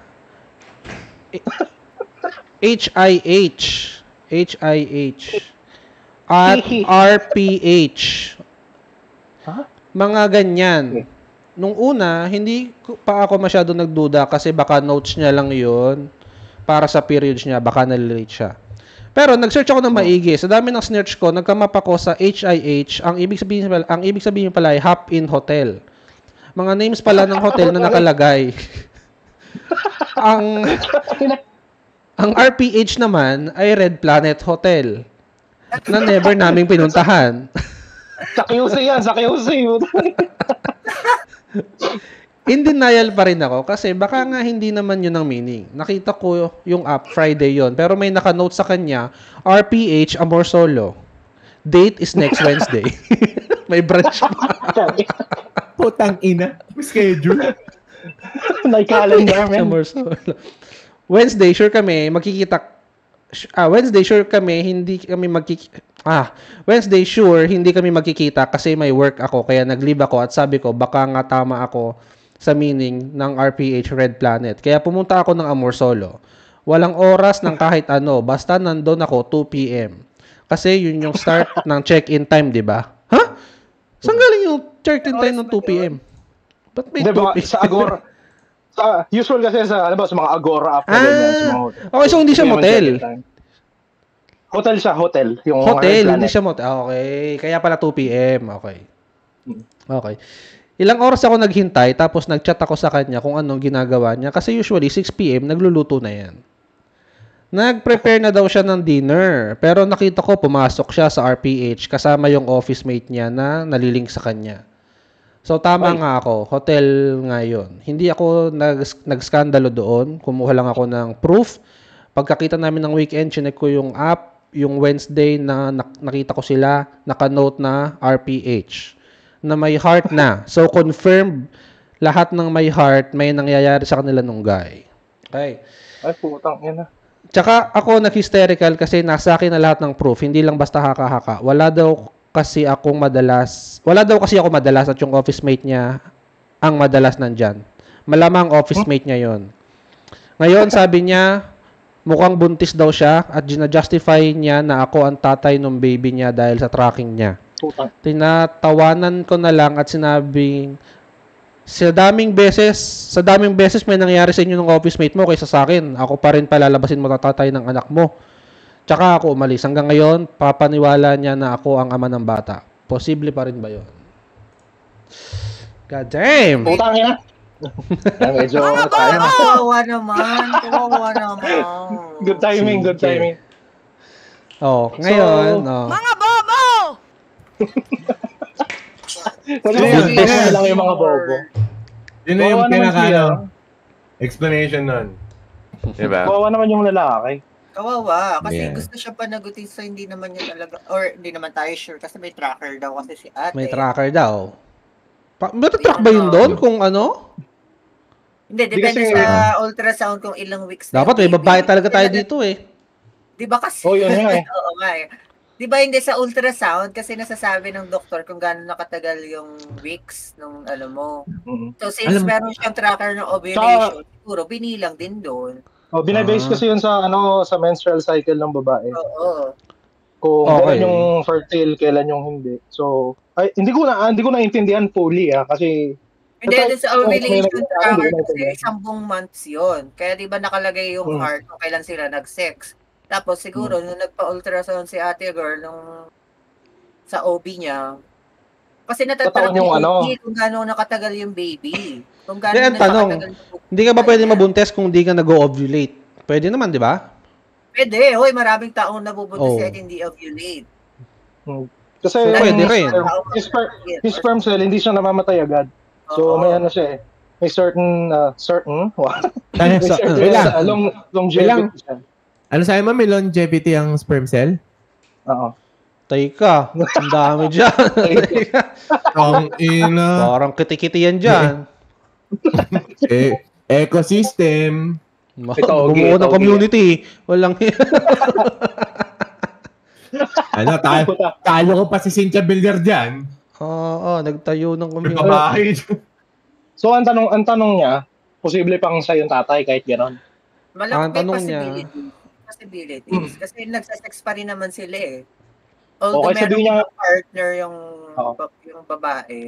HIH at RPH. Mga ganyan. Nung una, hindi pa ako masyado nagduda kasi baka notes niya lang yun para sa periods niya, baka nalilate siya. Pero nag-search ako ng maigi. Sa dami ng search ko, nagkamap ako sa HIH. Ang ibig sabihin pala ay Hop In Hotel. Mga names pala ng hotel na nakalagay. Ang RPH naman ay Red Planet Hotel na never naming pinuntahan. Sa QC yan, sa QC. In denial pa rin ako kasi baka nga hindi naman yun ang meaning. Nakita ko yung app, Friday yon, pero may naka-note sa kanya, RPH Amor Solo. Date is next Wednesday. May branch pa. Putang ina. Schedule. May calendar, man. Amor Solo. Wednesday, sure kami hindi kami magkikita kasi may work ako kaya nag-leave ako at sabi ko baka nga tama ako sa meaning ng RPH Red Planet. Kaya pumunta ako ng Amor Solo. Walang oras ng kahit ano, basta nandun ako 2 PM. Kasi yun yung start ng check-in time, di ba? Ha? Saan galing yung nag-check-in tayo ng 2 p.m. Ba't may Hindi 2 ba, p.m.? sa Agora, usual kasi sa mga Agora app na ganyan, sa mga hotel. Okay, so hindi siya 2 p.m. ang motel. check-in time. Hotel siya, hotel. Yung Hotel, Planet. hindi siya motel. Okay, kaya pala 2 p.m. Okay. Hmm. Okay. Ilang oras ako naghintay, tapos nag-chat ako sa kanya kung anong ginagawa niya. Kasi usually, 6 p.m., nagluluto na yan. Nag-prepare na daw siya ng dinner. Pero nakita ko, pumasok siya sa RPH kasama yung office mate niya na nalilink sa kanya. So, tama nga ako. Hotel nga yun. Hindi ako nag-skandalo doon. Kumuha lang ako ng proof. Pagkakita namin ng weekend, chinek ko yung app. Yung Wednesday na nakita ko sila, naka-note na RPH. Na may heart na. So, confirmed lahat ng may heart, may nangyayari sa kanila nung guy. Okay. Ay, putang ina. Tsaka ako nag-hysterical kasi nasa akin na lahat ng proof. Hindi lang basta haka-haka. Wala daw kasi ako madalas at yung office mate niya ang madalas nandyan. Malamang office mate niya yon. Ngayon, sabi niya, mukhang buntis daw siya at ginajustify niya na ako ang tatay ng baby niya dahil sa tracking niya. Tinatawanan ko na lang at sinabing sa daming beses may nangyari sa inyo ng office mate mo kaysa sa akin. Ako pa rin palalabasin mo na tatay ng anak mo. Tsaka ako umalis. Hanggang ngayon, papaniwala niya na ako ang ama ng bata. Posible pa rin ba yun? God damn! Putang ina. Medyo tayo. Kawawa naman. Good timing. Oh, ngayon, Mga bobo! Wala lang yung mga bobo. Yun na yung Kawawa naman siya. explanation nun. Diba? Kawawa naman yung lalaki. Kawawa. Kasi Yeah. gusto siya panagutin so hindi naman niya talaga, or hindi naman tayo sure kasi may tracker daw kasi si ate. may tracker daw. Matatrack ba yun doon kung ano? Hindi, Di depende kasi- sa ultrasound kung ilang weeks na Dapat may yung babae baby. talaga tayo dito eh. Di ba kasi? Oh, yun nga eh. Oo nga eh. Di ba hindi sa ultrasound kasi nasasabi ng doktor kung gaano nakatagal yung weeks nung mo. Mm. So since Alam- meron siyang tracker ng ovulation, siguro binilang din doon. Oh, binabase kasi yun sa sa menstrual cycle ng babae. Oo. Kung Okay. kailan yung fertile, kailan yung hindi. So, hindi ko naintindihan fully kasi Hindi, Basta- doon sa ovulation may tracker nagsasabi, kasi isang buong months yun. Kaya di ba nakalagay yung heart kung kailan sila nag-sex. Tapos siguro nung nagpa-ultrasound si ate girl nung sa OB niya, kasi natatrack Totoo yung kung gaano nakatagal yung baby. Kung gaano Kaya ang na tanong, nakatagal yung Hindi ka ba pwede mabuntes kung di ka nag-ovulate? Pwede naman, di ba? Pwede. Hoy, maraming taong nabubuntis Oh. at hindi ovulate. kasi Pwede rin. yung sperm cell hindi siya namamatay agad. So Oo. may siya eh. May certain Wait lang. longevity siya. Ano sa'yo, ma'am? May longevity ang sperm cell? Oo. Teka, ang dami dyan. Ang ina. Parang kiti-kiti yan dyan. Ecosystem. Bumuo ng community. Walang Ano, talo ko pa si Cynthia Villar dyan. Oo, nagtayo ng May community. babae. So ang tanong niya, posible pang siya yung tatay kahit gano'n. Malaki Ang tanong niya- possibilities. Kasi nagsasex pa rin naman sila eh. Okay, Although meron sabihin niya- yung partner yung, Oo. yung babae,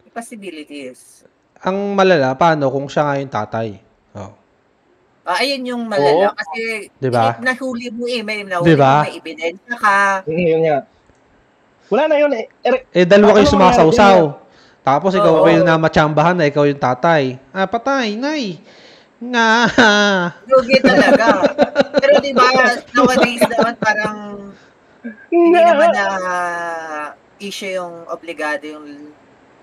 may possibilities. Ang malala, paano kung siya nga yung tatay? Oh. Ayun yung malala. Oo. Kasi Diba? nahuli mo eh. May nahuli Diba? mo, may ebidensya ka. Yun nga. Wala na yun eh. Dalawa kayo Ano sumasaw-saw. Tapos ikaw Oo. pa yung namatsambahan na ikaw yung tatay. Patay, nay. Nga. Lugi talaga. Pero diba, nowadays naman parang hindi naman na issue yung obligado yung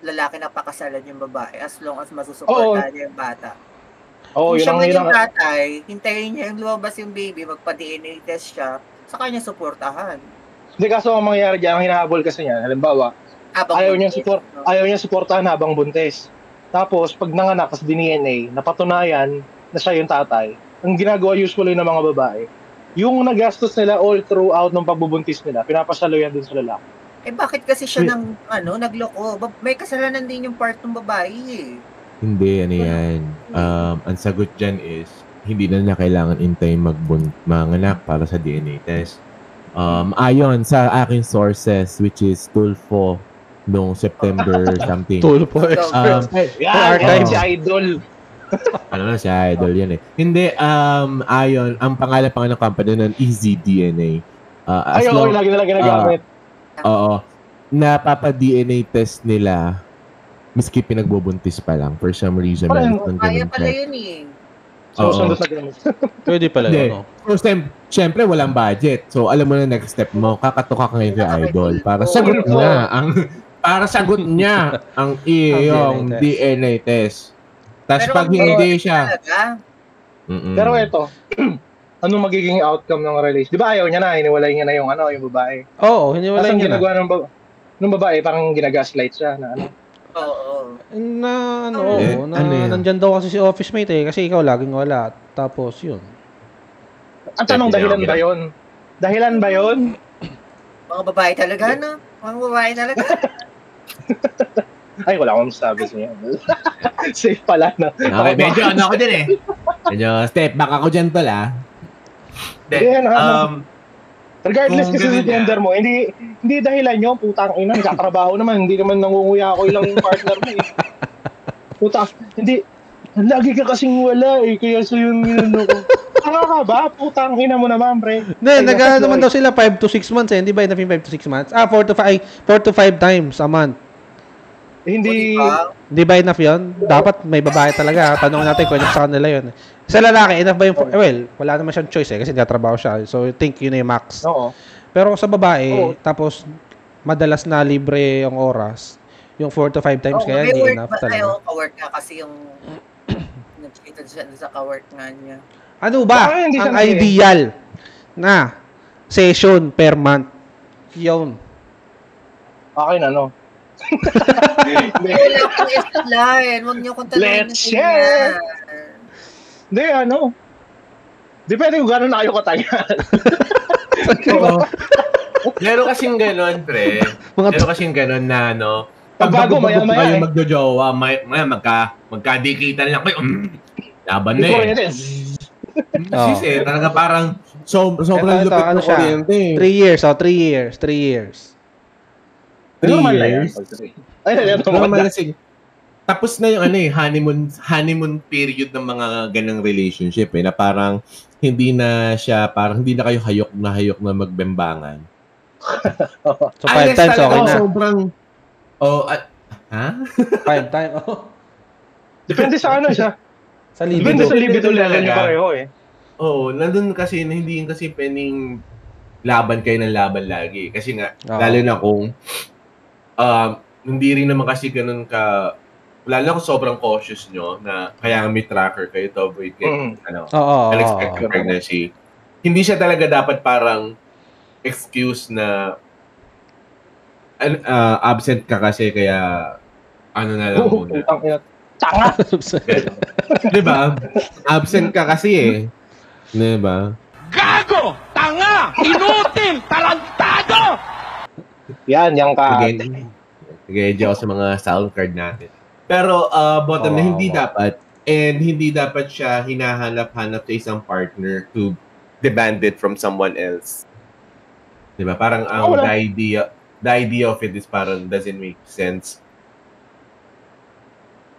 lalaki na pakasalan yung babae as long as masusuportahan niya yung bata. Oo, Kung yun siya ang man yun yung ang tatay, hintayin niya yung lumabas yung baby, magpa-DNA test siya, sa kanya suportahan. Hindi kaso ang mangyayari diyan, ang hinahabol kasi niya, halimbawa, Habang ayaw buntis, no? niya suportahan habang buntis. Tapos pag nanganak sa DNA, napatunayan na siya yung tatay. Ang ginagawa usually ng mga babae, yung nagastos nila all throughout ng pagbubuntis nila, pinapasalo yan dun sa lalaki. Bakit kasi siya nagloko? May kasalanan din yung part ng babae eh. Hindi, ano yan. Ang sagot dyan is, hindi na niya kailangan intay manganak para sa DNA test. Ayon sa aking sources, which is Tulfo noong September something. Tulpo. Yan, archive. si Idol. Ano na si Idol yan eh. Hindi, ayon, ang pangalan ng company nun, EZDNA. Ay, oo, lagi nila ginagamit. Oo. Napapa-DNA test nila miski pinagbubuntis pa lang for some reason. Kaya pala yun eh. So, sundot na ganun. Pwede pala yun. So, siyempre, walang budget. So, alam mo na next step mo, kakatuka ka ngayon kay Idol para sagot niya ang iyong DNA test. Tapos pag hindi siya... Pero ito, ano magiging outcome ng relation? Di ba ayaw niya na, hiniwalay niya na yung babae. Oo, hiniwalay niya na. Ginagawa ng babae, parang ginagaslight siya na ano. Oo. Nandyan daw kasi si office mate eh, kasi ikaw laging wala. Tapos yun. Ang tanong, dahilan ba yun? Dahilan ba yun? Mga babae talaga, no? Mga babae talaga. Ay, wala akong masasabi sa inyo. Safe pala na. Okay, medyo ako din eh. Medyo step back ako dyan tol ah. Regardless kasi sa gender mo, hindi dahilan yun, putang ina, nagkatrabaho naman, hindi naman nangunguya ako ilang partner mo eh. Putang, hindi, lagi ka kasing wala eh, kaya sa yung ko. Tanga ka ba? Putang ina mo naman, pre. Hindi, naman daw sila 5 to 6 months eh, hindi ba enough yung 5 to 6 months? 4 to 5 times a month. Hindi ba enough yun? Dapat may babae talaga. Tanong natin kung enough sa kanila yun. Sa lalaki, enough ba yung... Well, wala naman siyang choice eh kasi nagtatrabaho siya. So, I think yun na yung max. Oo. Pero sa babae, tapos madalas na libre yung oras. Yung 4 to 5 times kaya hindi enough talaga. Ayaw, kawork nga kasi yung... nag-cheated siya sa kawork nga niya. Ano ba ang ideal na session per month? Yun. Okay na, no? Wala akong line. Huwag niyo kong tanongin. Let's share! Hindi, ano? Depende kung gano'n na kayo katagal. Meron kasing gano'n, pre. Meron kasing gano'n na, ano, pagbago, maya-maya kayo magjojowa, magkadikitan lang kayo, laban na eh. Sis eh, talaga parang sobrang lupit ng kuryente. 3 years, 3 years, 3 years. Normal na yan. Normal na sige. Tapos na yung honeymoon period ng mga ganang relationship eh, na parang hindi na kayo hayok na magbembangan. So 5 times okay na. Sobrang, 5 times, Depende sa ano siya. Sa libido. Depende sa libido level niyo pareho eh. Oo, nandun kasi hindi kasi pwedeng laban kayo ng laban lagi. Kasi nga, lalo na kung hindi rin naman kasi ganun ka, lalo na kung sobrang cautious nyo na kaya may tracker kayo to avoid getting unexpected pregnancy. Hindi siya talaga dapat parang excuse na absent ka kasi kaya ano na lang muna. Tanga! Diba? Absent ka kasi eh. Diba? Gago! Tanga! Inutil! Tarantado! Yan ka. Sige, ako sa mga sound card natin. Pero bottom na hindi dapat siya hinahanap-hanap sa isang partner to demand it from someone else. Diba? Parang the idea of it is parang doesn't make sense.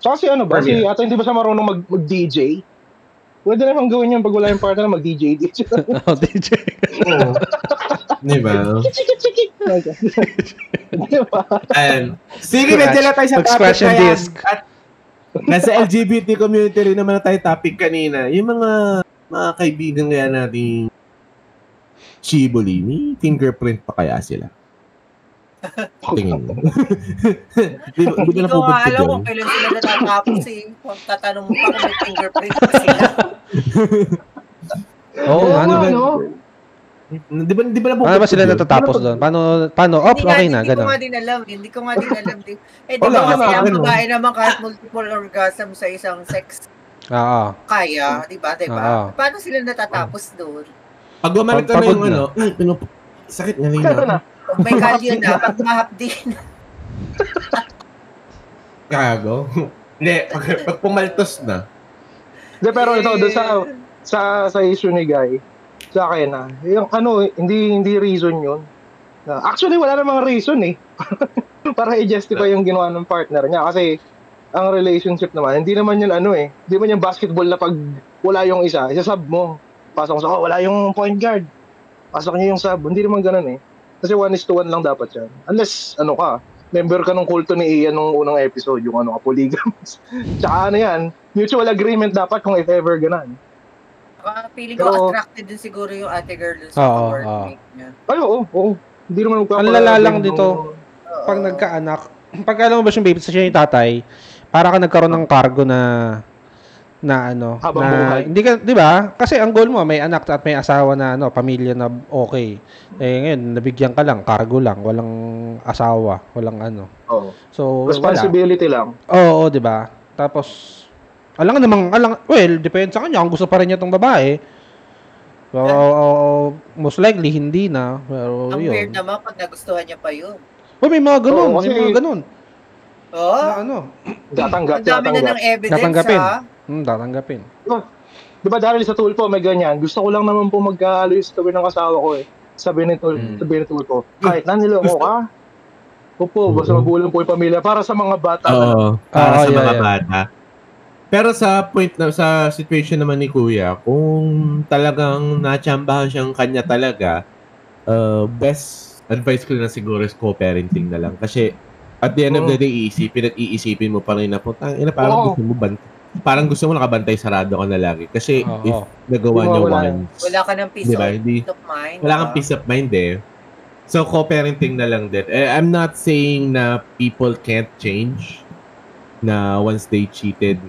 So kasi ano ba? Kasi ata hindi ba siya marunong mag-DJ? Pwede naman gawin yun pag wala yung partner na mag-DJ. DJ. Diba? Diba? Sige, medyo tayo sa topic na yan. At nasa LGBT community rin naman na tayo topic kanina. Yung mga kaibigan kaya natin Chiboli, may fingerprint pa kaya sila? Tingin mo. Hindi ko nga alam kung kailan sila natatapos eh. Kung tatanong mo pa kung may fingerprint pa sila. Di ba paano ba sila natatapos doon? Paano? Okay na, gano'n. Hindi ko nga din alam. Eh, di ba kasi ang babae naman kahit multiple orgasm sa isang sex kaya, di ba? Paano sila natatapos doon? Pag gumalit ka na yung sakit nga rin. Pag may kalyo na, pag mahapdi na. Gago. Hindi, pag pumaltos na. Hindi, pero ito, doon sa issue ni Guy, sa akin yung hindi reason yun. Actually, wala namang reason eh. Para i-justify yung ginawa ng partner niya. Kasi, ang relationship naman, hindi naman yun hindi man yung basketball na pag wala yung isa sub mo. Pasok sa, wala yung point guard. Pasok niya yung sub. Hindi naman ganun eh. Kasi 1:1 lang dapat yan. Unless, member ka ng kulto ni Ian nung unang episode, yung polygamous. Tsaka yan, mutual agreement dapat kung if ever ganun. Feeling ko attracted din siguro yung ate girl dun sa workmate niya. Ay, oo. Hindi naman Ang lala lang dito, pag nagkaanak, pag alam mo ba yung baby sa siya yung tatay, para ka nagkaroon ng cargo na habang buhay. Hindi ka, 'di ba? Kasi ang goal mo may anak at may asawa na pamilya na okay. Ngayon nabigyan ka lang, cargo lang, walang asawa, walang Oo. So, responsibility lang. Oo, 'di ba? Tapos depende sa kanya kung gusto pa rin niya tong babae. Most likely hindi na, pero ang yun. weird naman pag nagustuhan niya pa yun. May mga ganun, kasi, may mga ganun. Tatanggap. Ang dami na ng evidence, tatanggapin. ha? Tatanggapin. Diba dahil sa Tulpo may ganyan, gusto ko lang naman po magka-alis tabi ng asawa ko eh. Sabi ni Tulpo, kahit naniloko ka, opo, basta magulang po yung pamilya para sa mga bata. Oo, para sa mga bata. Pero sa situation naman ni Kuya, kung talagang natsambahan siyang kanya talaga, best advice ko na siguro is co-parenting na lang. Kasi at the end of the day, iisipin mo pa rin na parang gusto mo nakabantay sarado ka na lagi. Kasi if nagawa niya once, wala ka ng peace of mind. Wala kang peace of mind eh. So co-parenting na lang din. I'm not saying na people can't change na once they cheated,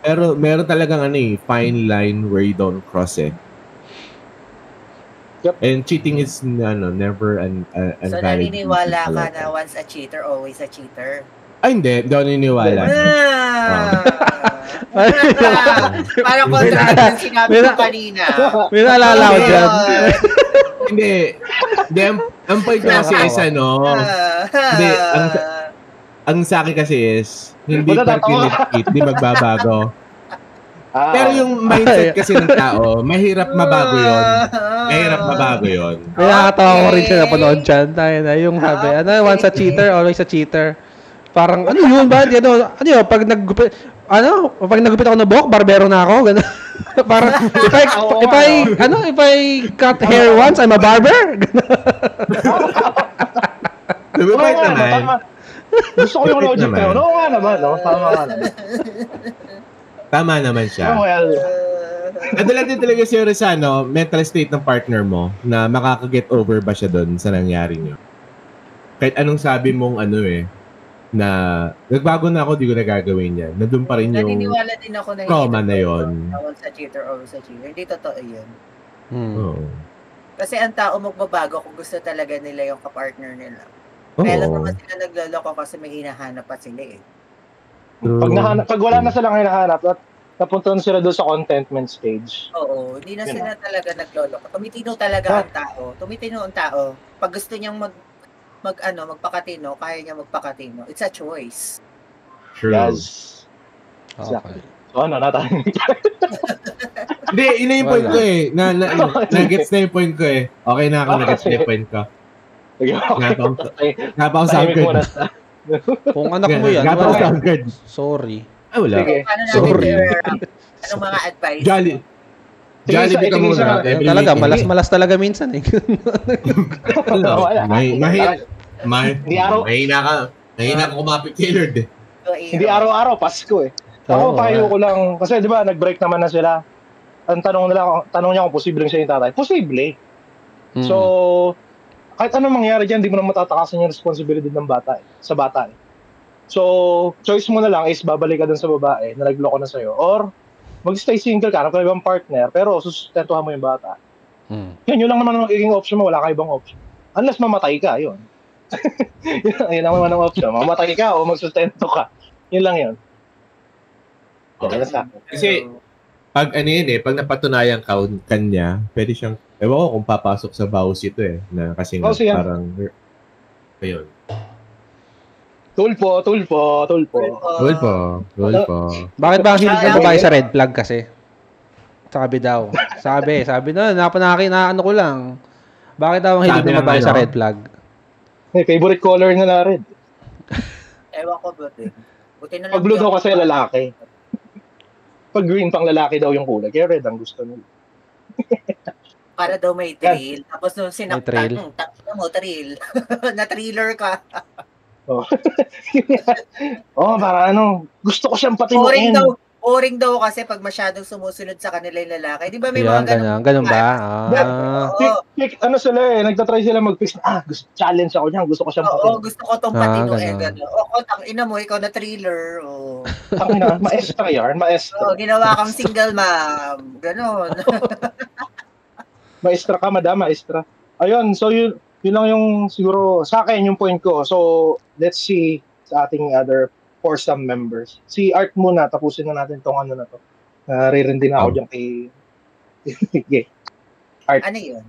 Pero meron talagang fine line where you don't cross it. Yep. And cheating is never an so naniniwala ka na once a cheater, always a cheater? Ay, hindi ako naniniwala. Parang kontrata yung sinabi ko kanina. May naalala ko dyan. Hindi. Ang point kasi is hindi, ang sa akin kasi is, hindi cheat, hindi magbabago. Pero yung mindset kasi ng tao, mahirap mabago yun. May nakatawa ko rin siya na panood dyan. Yung sabi, once a cheater, always a cheater. Parang, yun ba? Pag naggupit ako ng buhok, barbero na ako. Ganun. Parang, if I cut hair once, I'm a barber. Lumipait naman. Gusto ko yung logic na yun. Oo nga naman, no? Tama naman siya. Adalan din talaga siya sa mental state ng partner mo na makaka-get over ba siya doon sa nangyari niyo. Kahit anong sabi mong na nagbago na ako, di ko na gagawin yan. Nandun pa rin yung naniniwala din ako na trauma na yun. Sa cheater or sa cheater. Hindi totoo yun. Oo. Kasi ang tao magbabago kung gusto talaga nila yung kapartner nila. Oo. Kaya lang naman sila nagloloko kasi may hinahanap pa sila eh. Pag wala na silang hinahanap at napunta na sila doon sa contentment stage. Oo, hindi na sila talaga nagloloko. Tumitino talaga ang tao. Tumitino ang tao. Pag gusto niyang magpakatino, kaya niya magpakatino. It's a choice. True. Yes. Okay. So natin. Hindi, ina yung point ko eh. Nag-gets na yung point ko eh. Okay na ako, nag-gets na yung point ko. Napaka sound good. Kung anak mo yan, Napaka sound good. Sorry. Ay, wala. Sorry. Anong mga advice? Jollibee ka muna. Talaga, malas talaga minsan eh. Mahina ka kumapit kay Lord eh. Hindi araw-araw, Pasko eh. Ako, payo ko lang, kasi di ba, nag-break naman na sila. Ang tanong niya kung posibleng siya yung tatay. Posible. So, kahit anong mangyari dyan, di mo na matatakasan yung responsibility ng bata eh, sa bata eh. So, choice mo na lang is babalik ka dun sa babae na nagloko na sa'yo, or mag-stay single ka, ka ibang partner, pero sustentuhan mo yung bata. Yun lang naman ang magiging option mo, wala ka ibang option. Unless mamatay ka, yun. Yun lang naman ang option. Mamatay ka o magsustento ka. Yun lang yun. Kasi, pag pag napatunayan ka kanya, pwede siyang, ewan ko kung papasok sa bawas ito eh, na kasi parang, ayun. Tulpo. Bakit ba ang hilig ng babae sa red flag kasi? Sabi daw. Sabi na, napanaki na ano ko lang. Bakit daw ang hilig ng babae sa red flag? May favorite color na red. Ewan ko ba din. Buti na lang. Pag blue di daw ako- kasi lalaki. Pag green pang lalaki daw yung kulay. Kaya red ang gusto nila. Para daw may thrill. Tapos nung thrill. sinaktan, takina mo, thrill. Na-thriller ka. Para gusto ko siyang Boring patinuin. daw kasi pag masyadong sumusunod sa kanila yung lalaki. Di ba may Yan, mga ganun ba? Oo. Nagtatry sila mag-fix na, challenge ako niyan, gusto ko siyang Oo, patinuin. gusto ko tong patinuin. ganun. O, tangina mo, ikaw na thriller. O. Tangina, maestra yarn, maestra. Ginawa kang single ma'am. Ganon. Maestra ka, madam, maestra. Ayun, so yun lang yung siguro sa akin yung point ko. So, let's see sa ating other foursome members. Si Art muna, tapusin na natin tong ano na to. Ririndi na ako dyan kay okay. Art. Ano yun?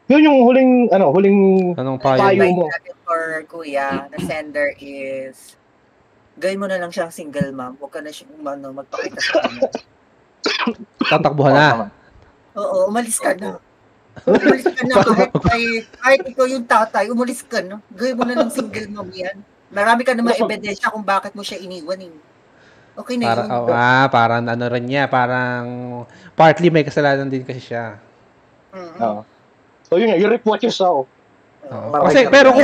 Yun yung huling Anong payo payo? mo. For kuya, na sender is gawin mo na lang siyang single ma'am. Huwag ka na siyang magpakita sa kanya. Tatakbuhan na. Oo, umalis ka na. Umalis ka na kahit ikaw yung tatay, umalis ka na. Gawin mo na ng single mom yan. Marami ka naman ebidensya kung bakit mo siya iniwan eh. Okay na yun. Parang ano rin niya, parang partly may kasalanan din kasi siya. So yun, you reap what you sow. Kasi pero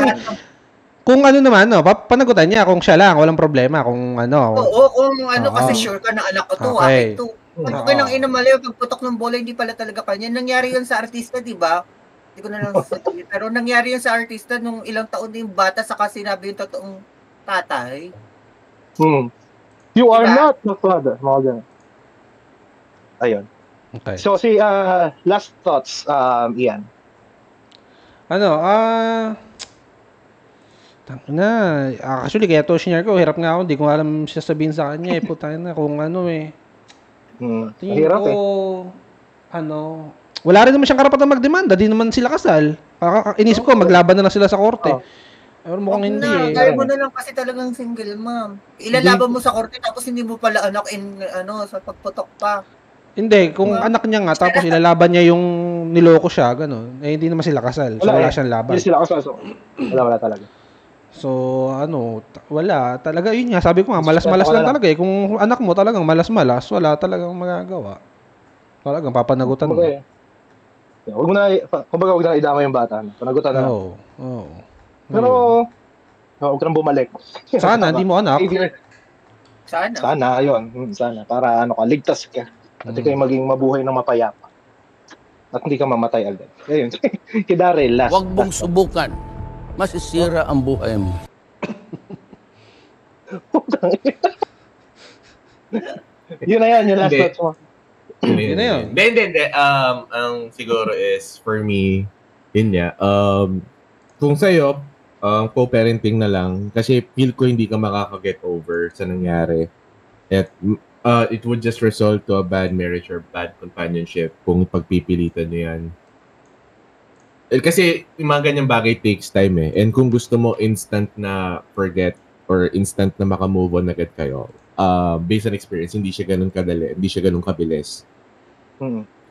kung ano naman, panagutan niya kung siya lang, walang problema kung ano. Oo, kung kasi sure ka na anak ko to, akin to. Okay nang inamali, pagputok ng bola, hindi pala talaga kanya. Nangyari yun sa artista, di ba? Hindi ko na lang sasabihin. Pero nangyari yun sa artista nung ilang taon na yung bata saka sinabi yung totoong tatay. You are not the father. Mga ganun. Ayun. Okay. So, last thoughts, Ian. Actually, kaya to senior ko, hirap nga ako, hindi ko alam siya sabihin sa kanya, putang na, kung ano tingin Hirap ko, wala rin naman siyang karapatan magdemanda, di naman sila kasal. Inisip ko, maglaban na lang sila sa korte. Pero mukhang hindi Dahil mo na lang kasi talagang single mom. Ilalaban mo sa korte tapos hindi mo pala anak sa pagputok pa. Hindi, kung anak niya nga, tapos ilalaban niya yung niloko siya, gano'n, hindi naman sila kasal. So, wala siyang laban. Hindi sila kasal. So, wala talaga. So, wala. Talaga, yun nga, sabi ko nga, malas-malas lang talaga eh. Kung anak mo talagang malas-malas, wala talagang magagawa. Talagang papanagutan mo. Kumbaga, huwag na idama yung bata. Panagutan na. Oo. Pero, huwag ka nang bumalik. Sana, hindi mo anak. Sana, ayun. Sana. Para ligtas ka. At ikaw maging mabuhay ng mapayapa. At hindi ka mamatay agad. Ayun. Kidare, last. Huwag mong subukan. Masisira ang buhay mo. Yun na yan, yung last thoughts mo. Yun na yun. Hindi. Ang siguro is, for me, yun niya, kung sa'yo, co-parenting na lang, kasi feel ko hindi ka makaka-get over sa nangyari. At it would just result to a bad marriage or bad companionship kung pagpipilitan nyo yan. Kasi yung mga ganyang bagay takes time eh. And kung gusto mo instant na forget or instant na makamove on agad kayo, based on experience, hindi siya ganun kadali, hindi siya ganun kabilis.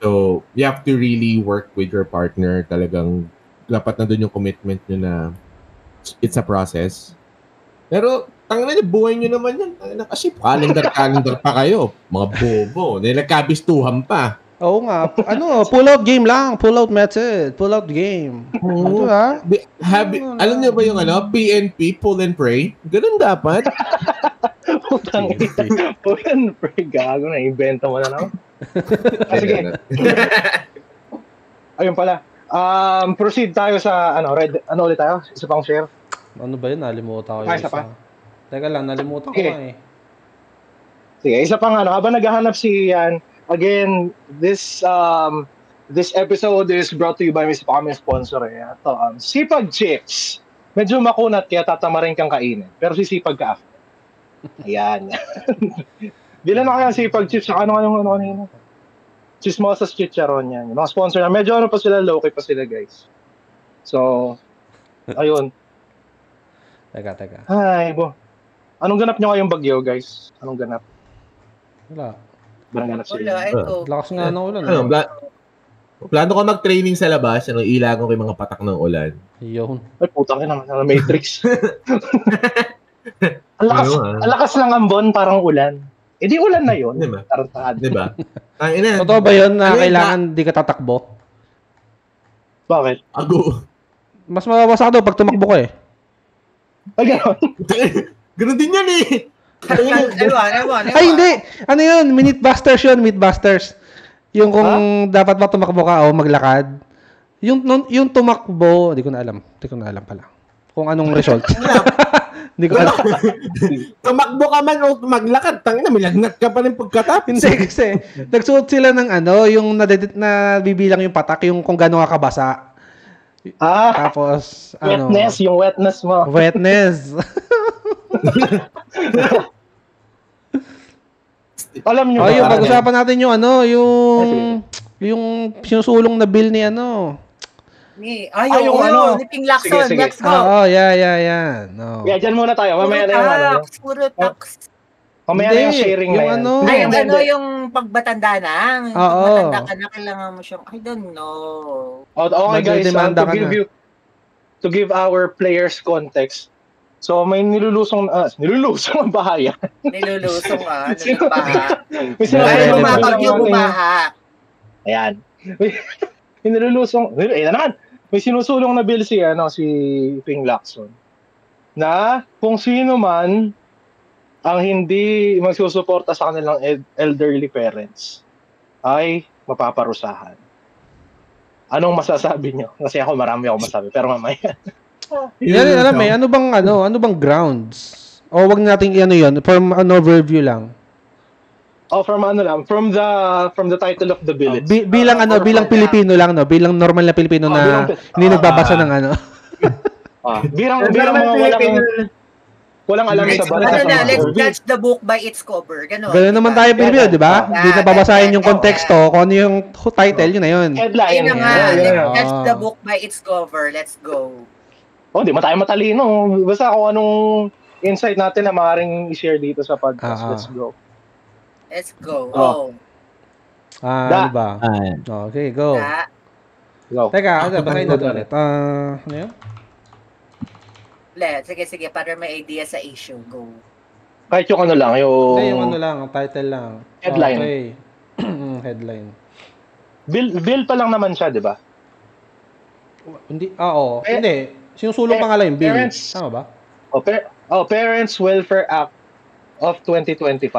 So, you have to really work with your partner. Talagang dapat na doon yung commitment nyo na it's a process. Pero, buhay nyo naman yan. Kasi calendar pa kayo. Mga bobo. Nagkabistuhan pa. Oo nga. Pull out game lang. Pull out method. Pull out game. Ito Alam niyo ba yung PNP, pull and pray? Ganun dapat. Pull and pray. Gago na. Invento mo na naman. Sige. Ayun pala. Proceed tayo sa red. Ano ulit tayo? Isa pang share. Ano ba yun? Nalimutan ko Isa pa. Teka lang, nalimutan ko eh. Sige, isa pang habang naghahanap si Ian, again, this episode is brought to you by Miss Pamela sponsor eh. Ito, Sipag Chips. Medyo makunat kaya tatamarin kang kainin. Pero sisipag ka after. Ayan. Bilan na kaya Sipag Chips. Saka ano. Chismosas Chicharon yan. Yung mga sponsor na. Medyo pa sila, low-key pa sila guys. So, ayun. Teka. Ay, anong ganap nyo ngayong bagyo guys? Anong ganap? Wala. Barang ganap sila. Wala, ito. Lakas nga ng ulan. Plano ko mag-training sa labas, ilagan ko yung mga patak ng ulan. Yun. Ay, putang ina naman, Matrix. Ang lakas ng ambon, parang ulan. Eh di ulan na yun. Diba? Tarantad. Diba? Ina. Totoo ba yun na kailangan di ka tatakbo? Bakit? Ago. Mas mababasa ka daw pag tumakbo ka eh. Ay, gano'n. Ganun din yan eh. Ay, hindi! Ano yun? Mythbusters yun, Mythbusters. Yung kung dapat ba tumakbo ka o maglakad. Yung tumakbo, hindi ko na alam pala. Kung anong result. Hindi ko alam. Tumakbo ka man o maglakad, tangina, may lagnat ka pa rin pagkatapos. Hindi kasi, nagsuot sila ng yung nabibilang yung patak, yung kung gano'n ka kabasa. Tapos, wetness, yung wetness mo. Wetness. Alam nyo yung pag-usapan natin yung yung sinusulong na bill ni ni Ping Lacson. Sige. Let's go. Yeah. No. Yeah, dyan muna tayo. Mamaya na yung Puro tax. Mamaya na yung sharing na yan. Yung pagbatanda na. Pagbatanda ka na, kailangan mo siyang, I don't know. Okay guys, to give our players context. So may nilulusong ang bahayan. Nilulusong baha. Ayan. May nilulusong, may sinusulong na bill si Ping Lacson na kung sino man ang hindi magsusuporta sa kanilang elderly parents ay mapaparusahan. Anong masasabi nyo? Kasi marami ako masabi, pero mamaya. Ano bang grounds? O wag nating yun, from an overview lang. From the title of the bill. Bilang Pilipino lang, no? Bilang normal na Pilipino na hindi nagbabasa ng bilang mga walang alam sa batas. Let's judge the book by its cover. Ganun naman tayo Pilipino, di ba? Hindi na babasahin yung konteksto, kung ano yung title, yun na yun. Headline. Let's judge the book by its cover. Let's go. Di ba tayo matalino? Basta kung anong insight natin na maaaring i-share dito sa podcast. Let's go. Let's go. Ano ba? Okay, go. Teka, basahin natin ulit. Ano yun? Sige, para may idea sa issue. Go. Kahit yung lang, yung title lang. Headline. Okay. Headline. Bill pa lang naman siya, di ba? Hindi, hindi. Sinusulong pa nga lang yung bill. Tama ba? Parents Welfare Act of 2025.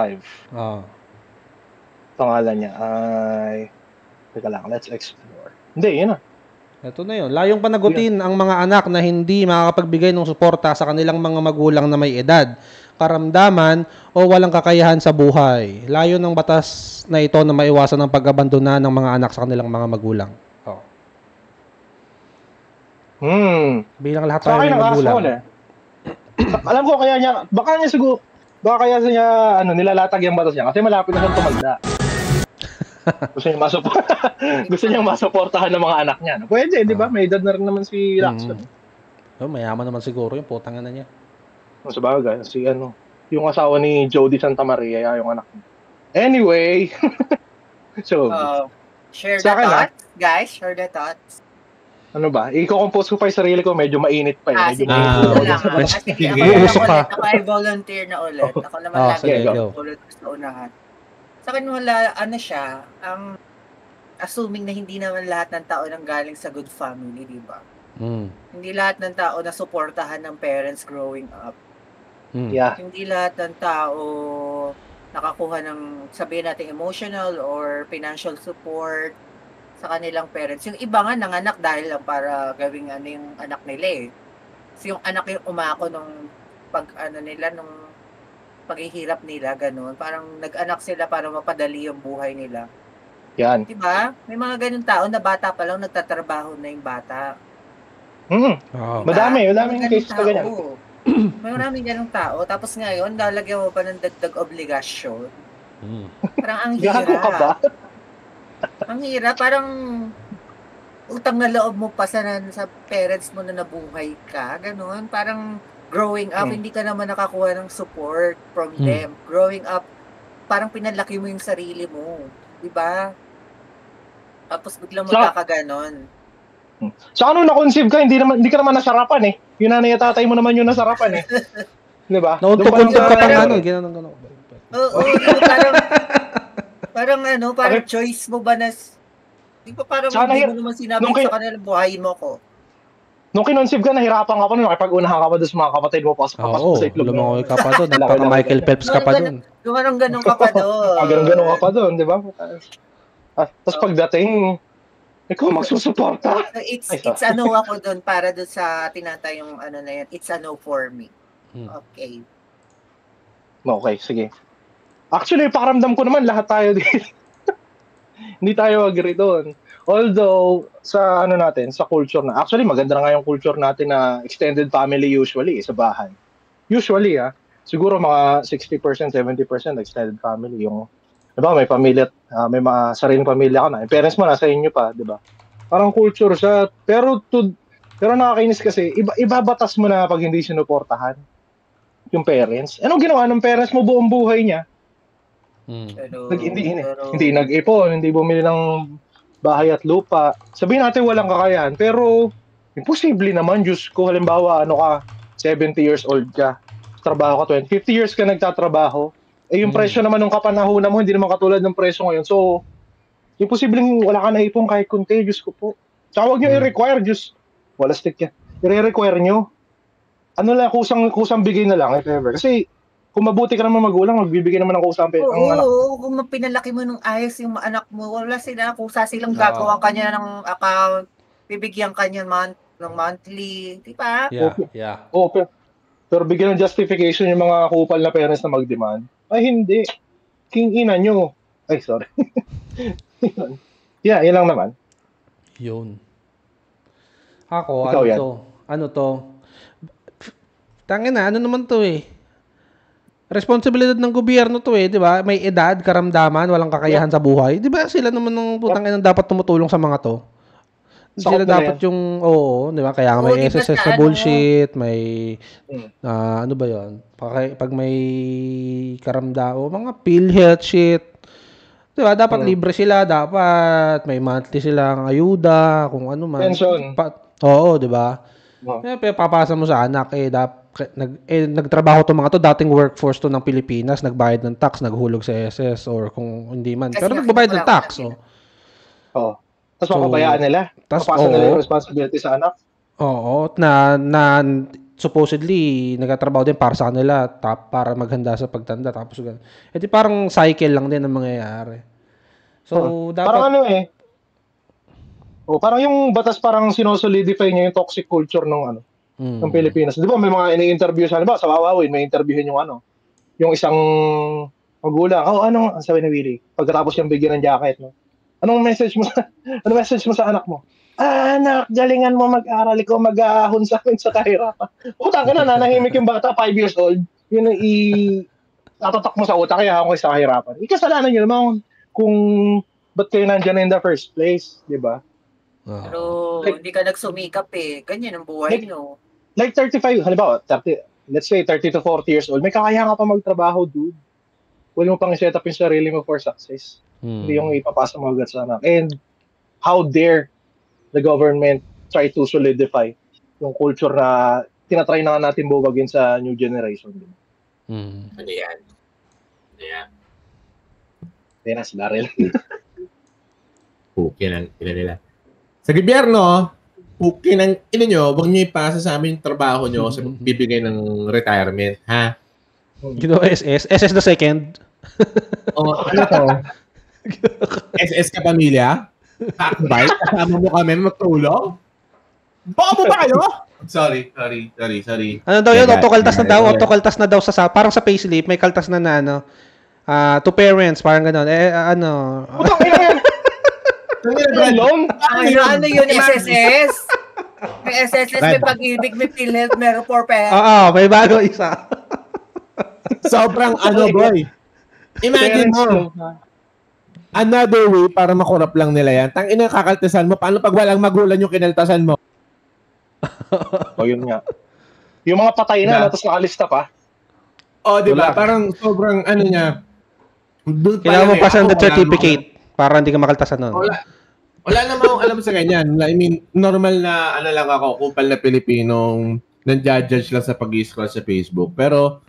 Pangalan niya ay... Teka lang, let's explore. Hindi, yun na. Ito na yun. Layong panagutin ang mga anak na hindi makakapagbigay ng suporta sa kanilang mga magulang na may edad, karamdaman, o walang kakayahan sa buhay. Layo ng batas na ito na maiwasan ang pag-abandona ng mga anak sa kanilang mga magulang. Bilang lahat tayo ng magulang. Alam ko kaya niya, baka kaya niya nilalatag yung batas niya kasi malapit na siyang tumanda. Gusto niya masuportahan ng mga anak niya. Pwede, di ba? May edad na rin naman si Lacson. Mayaman naman siguro yung putangan na niya. Sa bagay, yung asawa ni Jody Santa Maria, yung anak niya. Anyway, so, share the thoughts, guys. Share the thoughts. Ano ba? I-compose ko pa yung sarili ko. Medyo mainit pa eh. Sige. Ako ay volunteer na ulit. Ako naman lagi ulit sa unahan. Sa akin wala, siya, assuming na hindi naman lahat ng tao nang galing sa good family, di ba? Hindi lahat ng tao na suportahan ng parents growing up. Yeah. Hindi lahat ng tao nakakuha ng, sabihin natin, emotional or financial support sa kanilang parents. Yung iba nga nanganak dahil lang para gawing yung anak nila eh. So yung anak yung umako nung nung paghihirap nila, ganun. Parang nag-anak sila para mapadali yung buhay nila. Yan. Diba? May mga ganun tao na bata pa lang nagtatrabaho na yung bata. Diba? Madami yung cases na ganyan. May maraming ganung tao. Tapos ngayon, lalagyan mo pa ng dagdag obligasyon. Parang ang hirap. Gago ka ba? Ang hirap. Parang utang na loob mo pa sa parents mo na nabuhay ka. Ganun. Parang growing up, hindi ka naman nakakuha ng support from them. Growing up, parang pinalaki mo yung sarili mo. Diba? Tapos biglang So- magkakaganon. So ano na-conceive ka, hindi ka naman nasarapan eh. Yung nanay at tatay mo naman yung nasarapan eh. Di ba? Nauntog-untog ka pang Parang- ano, gano'n. Oo, parang choice mo ba na, di ba parang Sana hindi yun- mo naman sinabi nung sa kanila, buhayin mo ko. Nung kinonseive ka, nahirapan ka pa nun. Nakipag-unahan ka pa doon sa mga kapatid mo. Pasok Oo, sa itlog. lumangoy ka pa doon. Napaka Michael Phelps ka pa doon. Ganun ka pa doon. Ganun ka pa doon, di ba? Tapos pagdating, ikaw magsusuporta. So it's a no ako doon para doon sa tinatayong ano na yan. It's a no for me. Okay. Okay, sige. Actually, pakiramdam ko naman lahat tayo dito. Hindi tayo agree doon. Although, sa ano natin, sa culture na, actually maganda na nga yung culture natin na extended family usually sa bahay. Usually, siguro mga 60%, 70% extended family. Yung, di ba, may pamilya, may mga sariling pamilya ka na. Yung parents mo nasa inyo pa, di ba? Parang culture siya. Pero nakakainis kasi, ibabatas mo na pag hindi sinuportahan yung parents. Anong ginawa ng parents mo buong buhay niya? Hindi nag-ipon, hindi bumili ng bahay at lupa. Sabihin natin walang kakayahan, pero imposible naman, Diyos ko, halimbawa, 70 years old ka, trabaho ka 50 years ka nagtatrabaho, yung presyo naman ng kapanahonan mo, hindi naman katulad ng presyo ngayon. So, imposibleng wala ka naipon kahit kunti, Diyos ko po. Tsaka huwag nyo i-require, Diyos. Wala stick yan. I-require nyo. Ano lang, kusang bigay na lang, if ever. Kasi, kung mabuti ka naman magulang, magbibigay naman ng kusang ang anak. Oo, kung pinalaki mo nung ayos yung anak mo, wala sila, kusa silang gagawa kanya ng account, bibigyan kanya ng monthly, di ba? Yeah. Oo, pero bigyan ng justification yung mga kupal na parents na mag-demand. Ay, hindi. King ina nyo. Ay, sorry. Yeah, yun lang naman. Yun. Ako, Ikaw yan. Ano to? Tangina, ano naman to eh. Responsibilidad ng gobyerno to eh, di ba? May edad, karamdaman, walang kakayahan sa buhay. Di ba sila naman ng putang ina dapat tumutulong sa mga to? Sila dapat yung, di ba? Kaya nga may SSS na bullshit, may, ano ba yun? Pag may karamdaman, mga PhilHealth shit. Di ba? Dapat libre sila, dapat may monthly silang ayuda, kung ano man. Pension. Oo, di ba? Papasa mo sa anak, nagtrabaho to mga to, dating workforce to ng Pilipinas, nagbayad ng tax, naghulog sa SS or kung hindi man. Pero nagbabayad ng tax. Oo. Tapos mapabayaan nila. Papasa nila yung responsibility sa anak. Oo. Na supposedly, nagtatrabaho din para sa kanila para maghanda sa pagtanda. Tapos, di parang cycle lang din ang mangyayari. So, dapat... Parang parang yung batas parang sinosolidify niya yung toxic culture ng ng Pilipinas. Di ba may mga ini-interview sa sa Wawawin, may interviewin yung isang magulang. Anong sabi ni Willie? Pagkatapos yung bigyan ng jacket, no? Anong message mo sa anak mo? Anak, galingan mo mag-aral, ikaw mag-aahon sa akin sa kahirapan. Utang ka na, nanahimik yung bata, 5 years old. Yun ang tatatak mo sa utak, kaya ako sa kahirapan. Ikasalanan nyo naman kung ba't kayo nandyan in the first place, di ba? Pero hindi ka nagsumikap eh. Ganyan ang buhay nyo. Like 35, halimbawa, let's say 30 to 40 years old, may kakayahan ka pa magtrabaho, dude. Huwag mo pang i-set up yung sarili mo for success. Hindi yung ipapasa mo agad sa anak. And how dare the government try to solidify yung culture na tinatry na natin buwagin sa new generation. Ano yan? Yan na si Daryl. Okay ng ina nila. Sa gobyerno, okay ng ina nyo, huwag nyo ipasa sa amin yung trabaho nyo sa bibigay ng retirement, ha? SS the second. Ano to? SS ka pamilya? Kakbay? Kasama mo kami magtulong? Bobo ba kayo? Sorry. Ano daw yun? Autokaltas na daw sa parang sa payslip, may kaltas na to parents, parang gano'n. Putang ina yan! Ano yun, SSS? May SSS, may pag-ibig, may PhilHealth, may for pera. Oo, may bago isa. Sobrang boy. Imagine mo. Another way para makurap lang nila yan. Tangina kakaltasan mo. Paano pag walang magulang yung kinaltasan mo? Yun nga. Yung mga patay na, tapos nakalista pa. Diba? Parang sobrang niya. Kailangan mo pasan the certificate para hindi ka makaltasan nun. Wala naman akong alam sa ganyan. I mean, normal na ano lang ako, kupal na Pilipinong nang-judge lang sa pag-scroll sa Facebook. Pero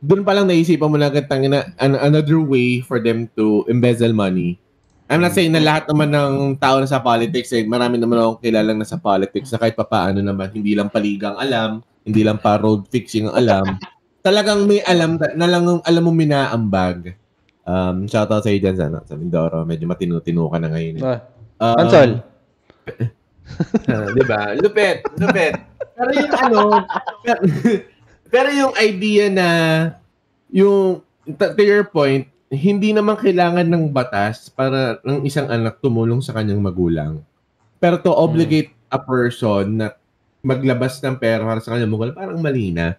doon pa lang naisipan mo na another way for them to embezzle money. I'm not saying na lahat naman ng tao na sa politics, marami naman akong kilalang nasa politics na kahit papaano naman, hindi lang paligang alam, hindi lang pa road fixing ang alam. Talagang may alam mo minaambag. Shoutout sa iyo dyan sa Mindoro. Medyo matinu-tinu ka na ngayon. Ansol. Diba? Lupet. Pero yung pero yung idea na to your point, hindi naman kailangan ng batas para ng isang anak tumulong sa kanyang magulang. Pero to obligate a person na maglabas ng pera para sa kanyang magulang, parang mali na.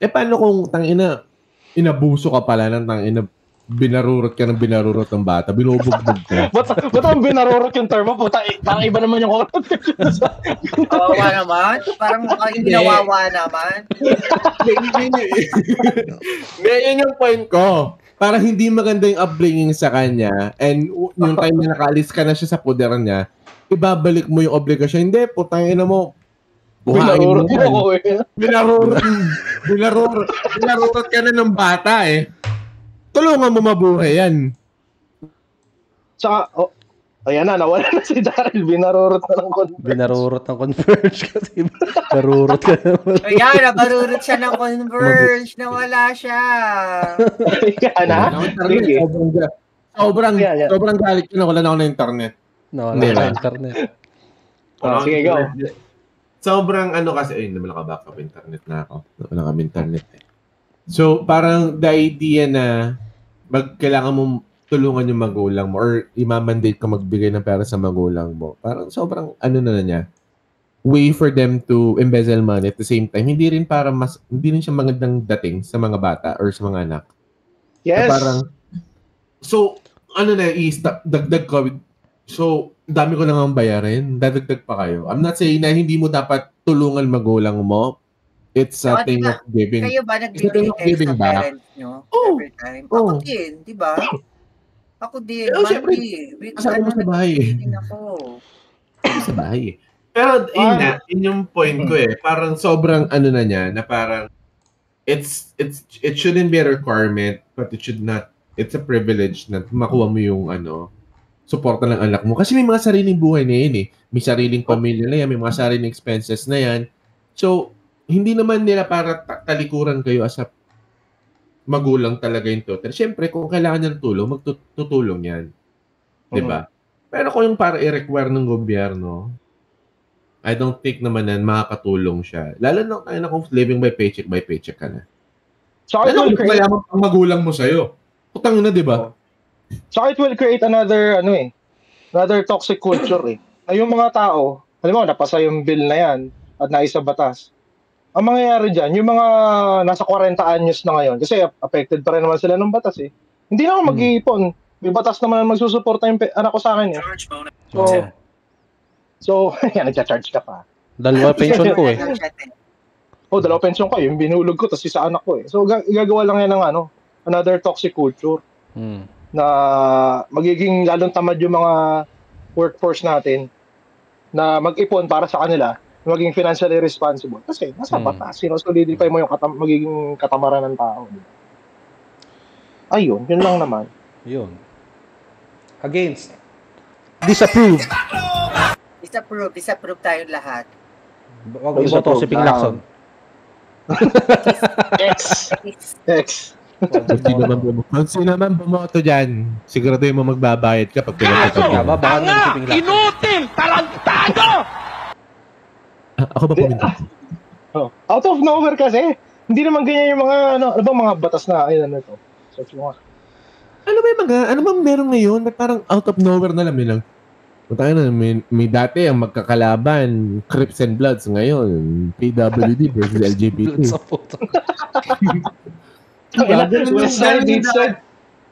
Paano kung inabuso ka pala ng binarurot ka ng bata, binubugbog ka. Ba't ang binarurot yung term mo? Parang iba naman yung Kawawa naman. Parang ginawawa naman. Ngayon yung point ko. Para hindi maganda yung upbringing sa kanya and yung time na nakaalis ka na siya sa poder niya, ibabalik mo yung obligasyon. Hindi, putangin na mo. Binarurot mo. Binarurot ka na ng bata eh. Tulungan mo mabuhay yan. Tsaka, ayan na, nawala na si Daryl. Binarurot na ng Converge. Binarurot ng Converge kasi barurot ka naman. Ayan, nabarurot siya ng Converge. Nawala siya. Ayan na? Sobrang galit ko na wala na ako na internet. Nawala na internet. Sige, go. Sobrang kasi, naman naka-backup internet na ako. Wala kami internet eh. So, parang the idea na kailangan mo tulungan yung magulang mo or imamandate ka magbigay ng pera sa magulang mo. Parang sobrang na niya. Way for them to embezzle money at the same time. Hindi rin siya magandang dating sa mga bata or sa mga anak. Yes. So, dagdag COVID. So, dami ko lang ang bayarin. Dadagdag pa kayo. I'm not saying na hindi mo dapat tulungan magulang mo. It's a thing of giving. Kayo ba nagbibigay kayo sa parents nyo? Every time? Ako din, di ba? Ako din. Siyempre, kasama mo sa bahay. Sa bahay. Pero yun yung point ko eh. Parang sobrang na niya, na parang it shouldn't be a requirement, but it's a privilege na makuha mo yung suporta ng anak mo. Kasi may mga sariling buhay na yun eh. May sariling pamilya na yan, may mga sariling expenses na yan. So, hindi naman nila para talikuran kayo as a magulang talaga yung total. Siyempre, kung kailangan niya ng tulong, magtutulong yan. Diba? Pero kung yung para i-require ng gobyerno, I don't think naman na makakatulong siya. Lalo na kung living by paycheck ka na. So, lalo kung mayaman ang magulang mo sa'yo. Putang na, diba? So, it will create another toxic culture eh. Ay, yung mga tao, alam mo, napasa yung bill na yan at naisa batas. Ang mangyayari dyan, yung mga nasa 40 anyos na ngayon, kasi affected pa rin naman sila ng batas eh. Hindi na ako mag-iipon. May batas naman na magsusuporta yung anak ko sa akin eh. So, yan, nagcha-charge ka pa. Dalawa pension ko eh. Dalawa pension ko. Yung binulog ko, tapos isa anak ko eh. So, gagawa lang yan ng another toxic culture. Na magiging lalong tamad yung mga workforce natin na mag-ipon para sa kanila, maging financially responsible. Kasi nasa batas, solidify mo yung magiging katamaran ng tao. Ayun, yun lang naman. Yun. Against. Disapprove. Disapprove tayong lahat. Huwag iboto si Ping Lacson. X. Kung sino naman bumoto dyan, siguraduhin mo magbabayad ka pag pinapunta mo. Tanga! Inutil! Tarantado! Ako ba pumunta? Out of nowhere kasi. Hindi naman ganyan yung mga mga batas na ito. Search mo nga. Ano ba meron ngayon? Parang out of nowhere na lang. May dati ang magkakalaban, Crips and Bloods ngayon. PWD versus LGBT.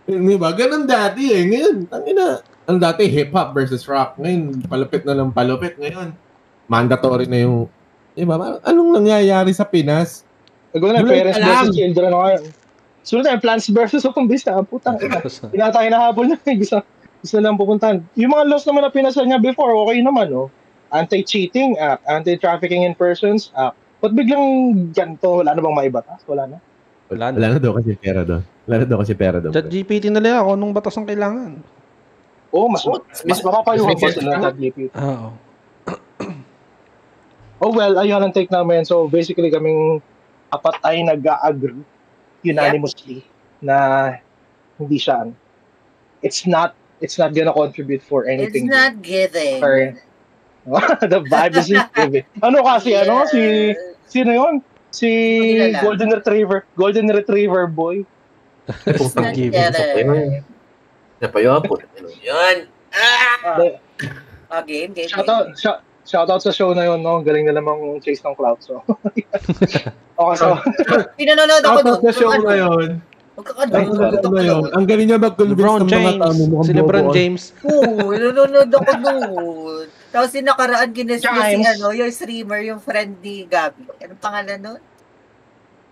Diba? Ganun dati eh. Ngayon, ang dati hip-hop versus rock. Ngayon, palupit na lang palupit. Ngayon, mandatory na yung... Diba? Anong nangyayari sa Pinas? Nagawin na, parents versus children ngayon. Sunod na, Plants versus Zombies na. Putang ina. Pinatay na habol na. Isa lang pupuntahan. Yung mga laws naman na pinasa niya before, okay naman, no? Anti-cheating act, anti-trafficking in persons act. Ba't biglang ganito? Wala na bang maibatas? Wala na. Wala Wala na daw kasi pera doon. ChatGPT na lang ako nung batas ang kailangan. Mas mapapayuhan pa sila ng ChatGPT. Oo. Oh well, ayun ang take namin. So basically kaming apat ay nag-agree unanimously na hindi siya it's not gonna contribute for It's anything. not giving. The vibe isn't giving. Ano kasi sino yun? Si Golden Retriever boy. It's not giving. Napayapon. Yun. Game. Shoutout sa show na yun, no? Galing na lamang chase ng cloud, so. Okay, so. Pinanonood ako doon. Shoutout sa show na yun. Ang galing niya mag-convince ng mga tao mo. Si LeBron James. Oo, nanonood ako doon. Tapos yung nakaraan, ginas niya yung streamer, yung friend ni Gabi. Anong pangalan nun?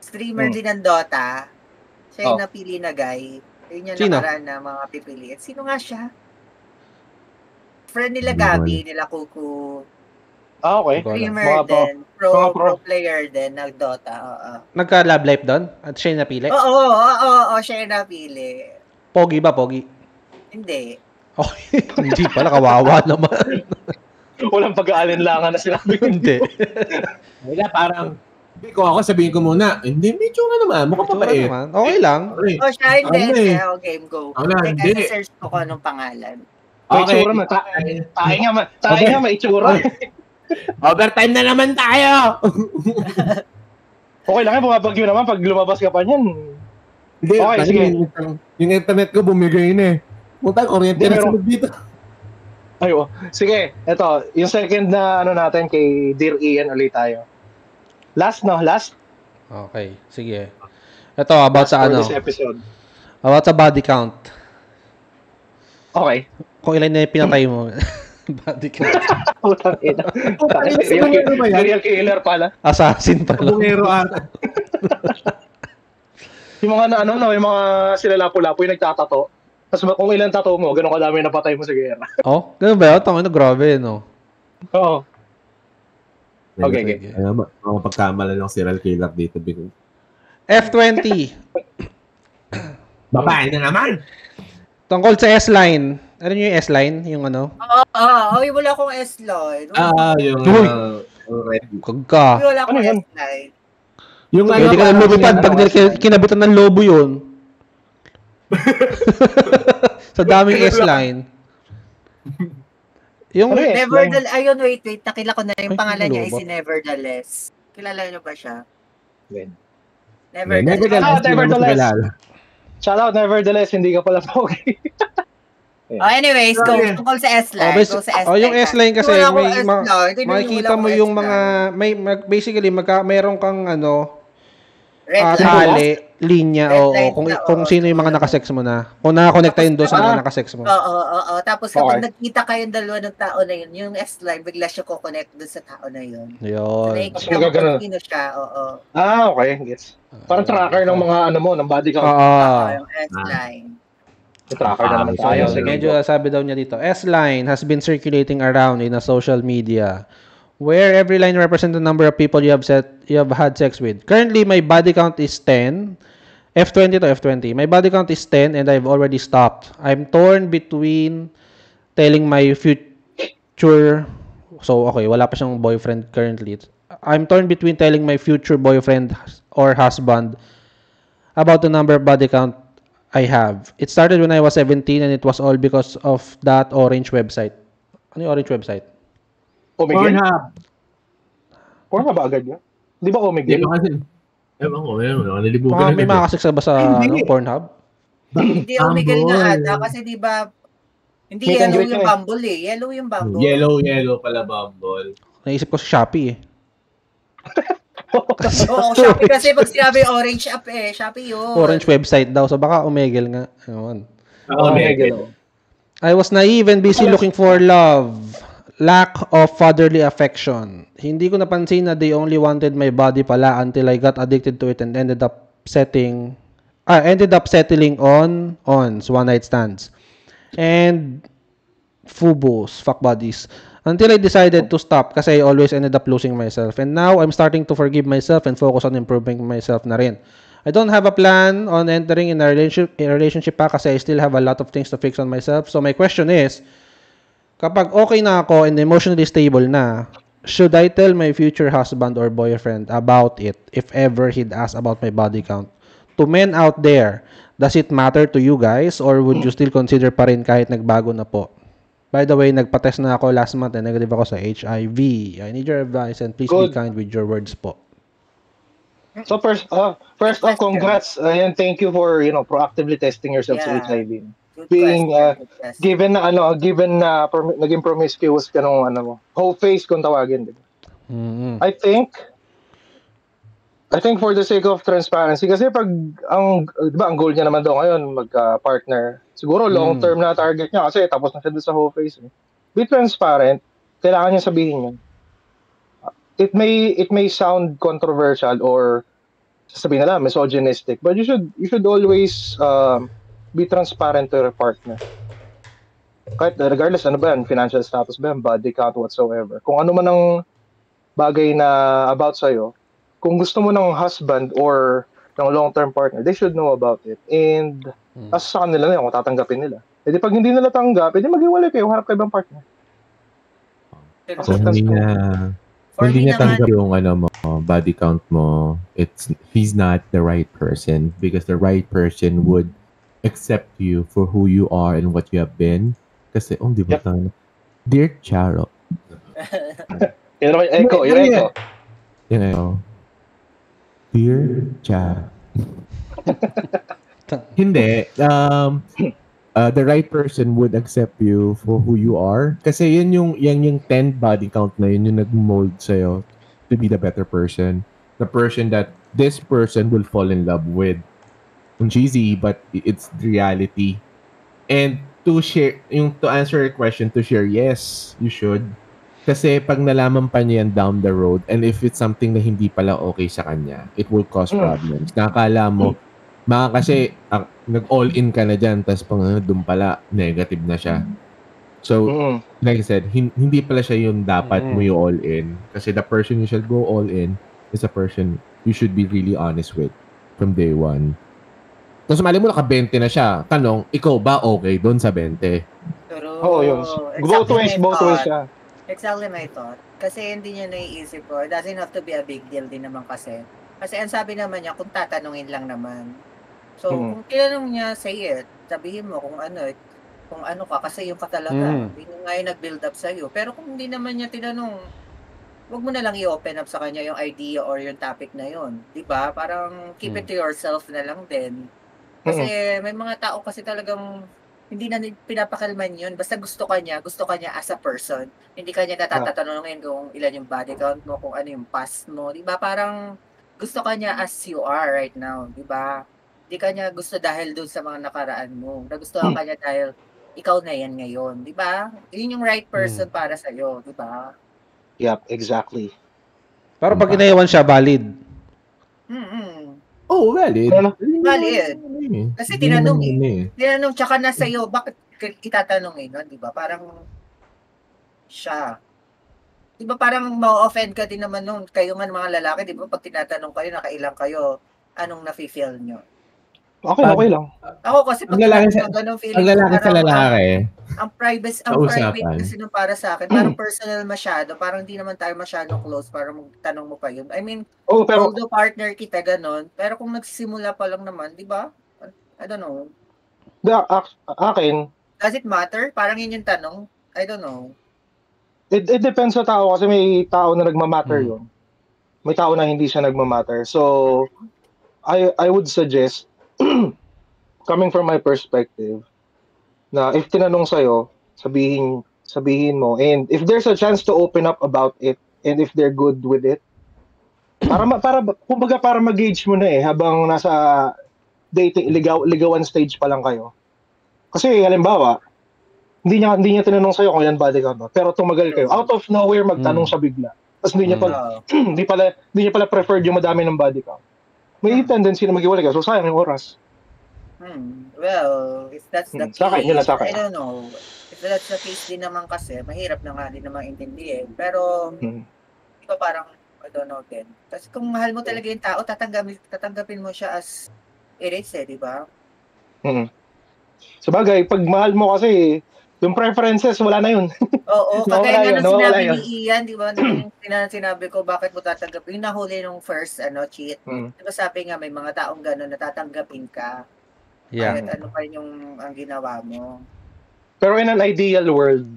Streamer din ng Dota. Siya yung napili na guy. Yun yung nakaraan na mga pipiliin. Sino nga siya? Friend nila Gabi, nila Kuku. Okay. Streamer din. Pro player din ng Dota. Nagka-love life doon? At siya yung napili? Oo, siya yung napili. Pogi ba? Pogi? Hindi. Okay. Hindi pala, kawawa naman. Walang pag-aalinlangan na sinabi. Hindi. Wala, parang, ako sabihin ko muna, hindi, may tsura naman, mukha pa eh. Okay lang. Siya hindi. Game, go. Teka, search ko kung anong pangalan. Okay. Tayo nga, may itsura. Overtime na naman tayo! Okay lang yan, bumabagyo naman pag lumabas ka pa niyan. Hindi, okay, sige. Yung internet ko bumigay na eh. Punta, kuryente na sunod dito. Ayo, sige. Ito, yung second na natin kay Dear Ian ulit tayo. Last? Okay, sige. Ito, about sa this episode. About sa body count. Okay. Kung ilan na yung pinatay mo. Body count. Putang ina. Serial killer pala. Assassin pala. Bungero ata. Yung mga yung mga sila lapu-lapu yung nagtatato. Tapos kung ilan tato mo, ganun kadami napatay mo sa gera. Ganun ba yun? Tangin na grabe, no? Oo. Okay. Mga pagkamala ng serial killer dito. F20. Babae na naman! Tungkol sa S-line. Ano yung S-line? Yung ano? Wala akong S-line. Yung red. Kagka. Wala akong S-line. Yung Pwede ka na lumipad pag kinabitan ng lobo yun. Sa daming S-line. Yung Nevertheless, wait. Nakila ko na yung pangalan niya ay si Nevertheless. Kilala niyo ba siya? Nevertheless. Shout out, Nevertheless, hindi ka pala pogi. Anyways, go. Tungkol sa S-line. Yung S-line kasi, makikita mo yung mga, basically, mayroon kang tali, linya, kung sino yung mga nakasex mo na. Kung nakakonekta yun doon sa mga nakasex mo. Oo. Tapos kapag nagkita kayong dalawa ng tao na yun, yung S-line, bigla siya ko-connect doon sa tao na yun. Yun. Nakikita mo kung sino siya, okay. Gets. Parang tracker ng mga ng body count. Yung S-line. Tracker na naman tayo. Medyo sabi daw niya dito, S-line has been circulating around in a social media where every line represents the number of people you have had sex with. Currently, my body count is 10. F20 to F20. My body count is 10 and I've already stopped. I'm torn between telling my future... So, okay, wala pa siyang boyfriend currently. I'm torn between telling my future boyfriend or husband about the number of body count I have. It started when I was 17 and it was all because of that orange website. Ano yung orange website? Pornhub agad yun? Di ba Omegle? Ewan ko, nalilibugan na. May makasaksa ba sa Pornhub? Hindi Omegle nga ata kasi di ba hindi yellow yung Bumble eh. Yellow yung Bumble. Yellow pala Bumble. Naisip ko sa Shopee eh. Oo, Shopee kasi pag sinabi orange app Shopee yun. Orange website daw. So baka Omegle nga. Ewan. Omegle. I was naive and busy looking for love. Lack of fatherly affection. Hindi ko napansin na they only wanted my body pala until I got addicted to it and ended up settling on one night stands. and Fubos, fuck buddies. Until I decided to stop kasi I always ended up losing myself. And now, I'm starting to forgive myself and focus on improving myself na rin. I don't have a plan on entering in a relationship pa kasi I still have a lot of things to fix on myself. So my question is, kapag okay na ako and emotionally stable na, should I tell my future husband or boyfriend about it if ever he'd ask about my body count? To men out there, does it matter to you guys or would you still consider pa rin kahit nagbago na po? By the way, nagpa-test na ako last month and negative ako sa HIV. I need your advice and please be kind with your words po. So first off, congrats and thank you for proactively testing yourself sa HIV. Being given na naging promiscuous ka nung whole face kung tawagin, diba? I think for the sake of transparency kasi pag diba ang goal niya naman daw ngayon magka-partner. Siguro long term na target niya kasi tapos na siya doon sa whole face. Be transparent, kailangan niya sabihin yan. It may sound controversial or sasabihin nila misogynistic, but you should always be transparent to your partner. Kahit regardless ano ba yan, financial status ba yan, body count, whatsoever. Kung ano man ang bagay na about sa'yo, kung gusto mo ng husband or ng long-term partner, they should know about it. And as sa kanila na yun, kung tatanggapin nila. E di pag hindi nila tanggap, edi maghiwalay kayo, harap kayo ibang partner. So, hindi niya tanggap yung body count mo, he's not the right person because the right person would accept you for who you are and what you have been. Kasi, di ba Dear Charo. Yun naman, echo. Dear Charo. Hindi. The right person would accept you for who you are. Kasi yun yung 10 body count na yun yung nag-mold sa'yo to be the better person. The person that this person will fall in love with. Kung cheesy, but it's reality. And to answer your question, to share, yes, you should. Kasi pag nalaman pa niya yan down the road, and if it's something na hindi pala okay sa kanya, it will cause problems. Nakakala mo, kasi nag-all-in ka na dyan, tapos pang doon pala, negative na siya. So, like I said, hindi pala siya yung dapat mo yung all-in. Kasi the person you should go all-in is a person you should be really honest with from day one. Tapos mali mo naka-20 na siya. Tanong, ikaw ba okay doon sa 20? Pero, Oo, yun. Both ways siya. Exactly my thought. Kasi hindi niya naiisip ko. It doesn't have to be a big deal din naman kasi. Kasi ang sabi naman niya, kung tatanungin lang naman. So, kung tinanong niya, say it. Sabihin mo kung ano ka, kasi yung ka talaga. Hindi nga yung nag-build up sa'yo. Pero kung hindi naman niya tinanong, wag mo na lang i-open up sa kanya yung idea or yung topic na yun. Diba? Parang keep it to yourself na lang din. Kasi may mga tao kasi talagang hindi na pinapakalman yun. Basta gusto ka niya as a person. Hindi ka niya natatanungin kung ilan yung body count mo, kung ano yung past mo. Diba? Parang gusto ka niya as you are right now. Diba? Hindi ka niya gusto dahil doon sa mga nakaraan mo. Nagustuhan ka niya dahil ikaw na yan ngayon. Diba? Yun yung right person para sa'yo. Diba? Yep, exactly. Pero pag inayawan siya, valid. Oh, valid. Valid. Kasi tinanong, tsaka na sa'yo, bakit itatanongin, no? Diba? Parang siya. Diba parang ma-offend ka din naman nung kayo nga mga lalaki, diba? Pag tinatanong kayo, nakailang kayo, anong nafe-feel nyo? Okay lang. Ako kasi pag ganun feeling, ang lalaki sa lalaki, ang private kasi nung para sa akin, parang personal masyado, parang hindi naman tayo masyadong close para magtanong mo pa yun. I mean, although partner kita ganun, pero kung nagsisimula pa lang naman, di ba? I don't know. Akin, does it matter? Parang yun yung tanong. I don't know. It depends sa tao kasi may tao na nagmamatter yun. May tao na hindi siya nagmamatter. So, I would suggest coming from my perspective, na if tinanong sa'yo, sabihin mo, and if there's a chance to open up about it, and if they're good with it, para mag-gauge mo na habang nasa dating, ligawan stage pa lang kayo. Kasi, halimbawa, hindi niya tinanong sa'yo kung yan body count, pero tumagal kayo. Out of nowhere, magtanong siya bigla. Tapos hindi niya pala preferred yung madami ng body count. May tendency na mag-iwalay ka, so sayang yung oras. Well, if that's the Sa akin, case, yun lang sa akin. I don't know. If that's the case din naman kasi, mahirap na nga din naman intindihin. Pero, ito parang, I don't know din. Kasi kung mahal mo talaga yung tao, tatanggapin mo siya as it is di ba? Sabagay, pag mahal mo kasi, yung preferences, wala na yun. Oo, Nawawala kagaya nga yun, nung nawawala sinabi yun. ni Ian, di ba? Nung sinabi ko, bakit mo tatanggapin? Yung nahuli nung first, cheat. Di ba sabi nga, may mga taong gano'n na tatanggapin ka. Yeah. Kahit ano pa yung ang ginawa mo. Pero in an ideal world,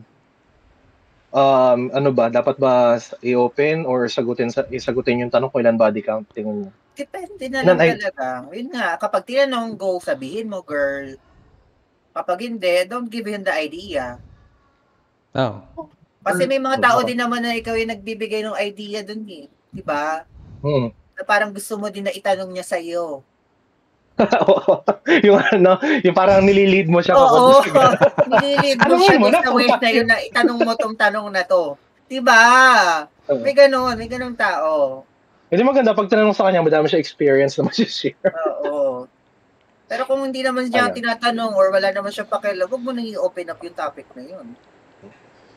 ano ba, dapat ba i-open or isagutin yung tanong kung ilan body count? Tingin mo? Depende na lang talaga. Yun nga, kapag tinanong go, sabihin mo, girl. Kapag hindi, don't give him the idea. Oh. Kasi may mga tao din naman na ikaw yung nagbibigay ng idea dun eh. Di ba? Na parang gusto mo din na itanong niya sa'yo. yung parang nililid mo siya. Oo, nililid mo siya dun sa way na yun na itanong mo tong tanong na to. Di ba? May ganun tao. Hindi maganda pag tinanong sa kanya, madami siya experience na ma-share. Oo. Pero kung hindi naman siya tinatanong or wala naman siya pakialam, huwag mo nang i-open up yung topic na yun.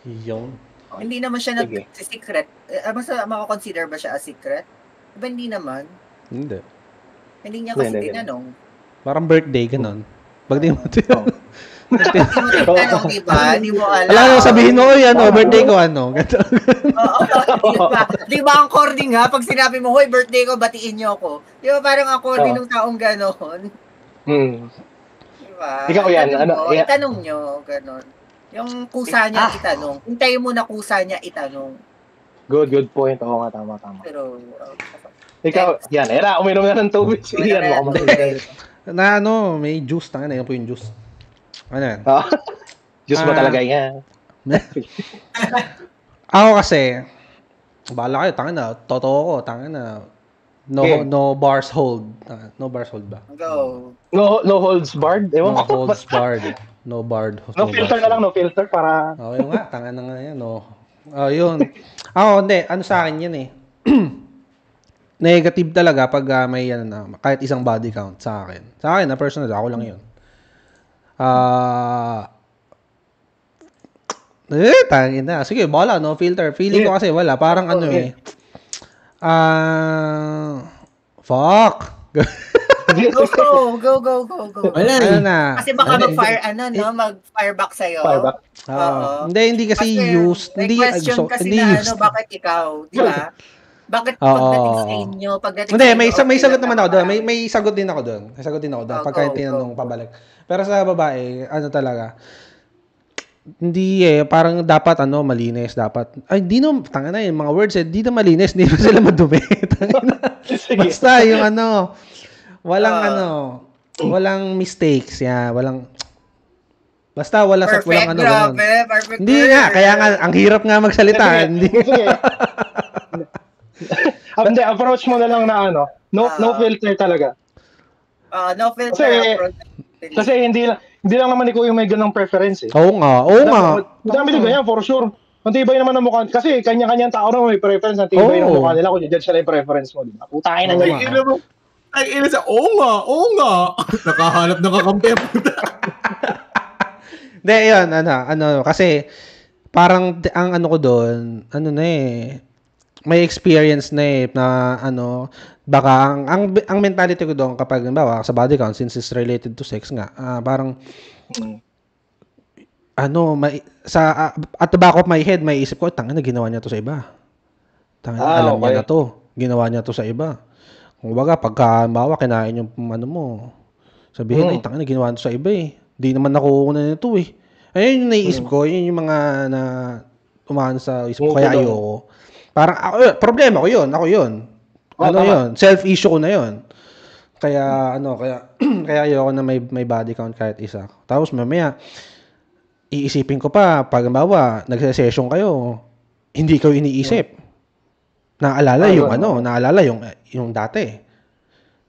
Yun. Hindi naman siya nag-secret. Basta makakonsider ba siya as secret? Diba hindi naman? Hindi. Hindi niya kasi tinanong. Parang birthday, ganun. Pag di mo tinanong, diba? Hindi mo alam. Alam mo, sabihin mo, birthday ko, Di ba ang according ha? Pag sinabi mo, hoy, birthday ko, batiin niyo ako. Di ba parang according ng taong ganon? Diba? Ikaw yan. Itanong nyo, ganon. Yung kusa niya itanong. Hintayin mo na kusa niya itanong. Good point. Oo nga, tama. Pero, ikaw, yan. Uminom na ng tubig. Yan, na may juice. Tanga na, yan po yung juice. Ano yan? Juice ba talaga yan? Ako kasi, bahala kayo, tanga na, totoo ko, tanga na, no bars hold. No bars hold ba? Go. No holds barred? Ewan no holds barred. No barred. No filter na lang, no filter para... Yun nga, tanga na nga yan, no. Yun. Hindi, ano sa akin yan eh. Negative talaga pag may kahit isang body count sa akin. Sa akin, personal, ako lang yun. Tangin na. Sige, wala, no filter. Feeling ko kasi wala. Parang fuck. Go. Wala Kasi baka mag-fire back sa'yo. Hindi kasi used. Hindi question kasi na bakit ikaw, di ba? Bakit pagdating sa inyo, hindi, may sagot naman ako doon. May sagot din ako doon. Pagka tinanong pabalik. Pero sa babae, talaga, hindi parang dapat malinis dapat. Ay, di no, tanga na yung mga words di na malinis, hindi na sila madumi. Basta yung walang mistakes, basta walang ganun. Perfect. Hindi nga, kaya nga ang hirap nga magsalita, hindi. Hindi, approach mo na lang na no filter talaga. No filter. Kasi hindi lang naman ikaw yung may ganung preference eh. Oo nga. Madami din ganyan, for sure. Ang tibay naman ng mukha. Kasi kanya-kanyang tao na may preference. Ang tibay ng mukha nila kung i-judge nila yung preference mo. Diba? Putahin na nila. Oo nga. Nakahanap na kakampi. Hindi, yun. Kasi parang ang ko doon, may experience na baka ang mentality ko doon kapag sa body count since it's related to sex nga parang at the back of my head may isip ko tanga na ginawa niya to sa iba. Alam niya na to. Ginawa niya to sa iba. Kung baga pagka kinain yung mo sabihin ay tanga na ginawa to sa iba eh. Di naman ako una nito eh. Ayun yung naiisip ko, yun yung mga na umahan sa isip ko kaya ayoko. Parang problema ko 'yun, ako 'yun. Yun, self-issue ko na 'yun. Kaya kaya ayoko na may body count kahit isa. Tapos mamaya iisipin ko pa pag nagse-session kayo, hindi ko iniisip. Naalala yung dati.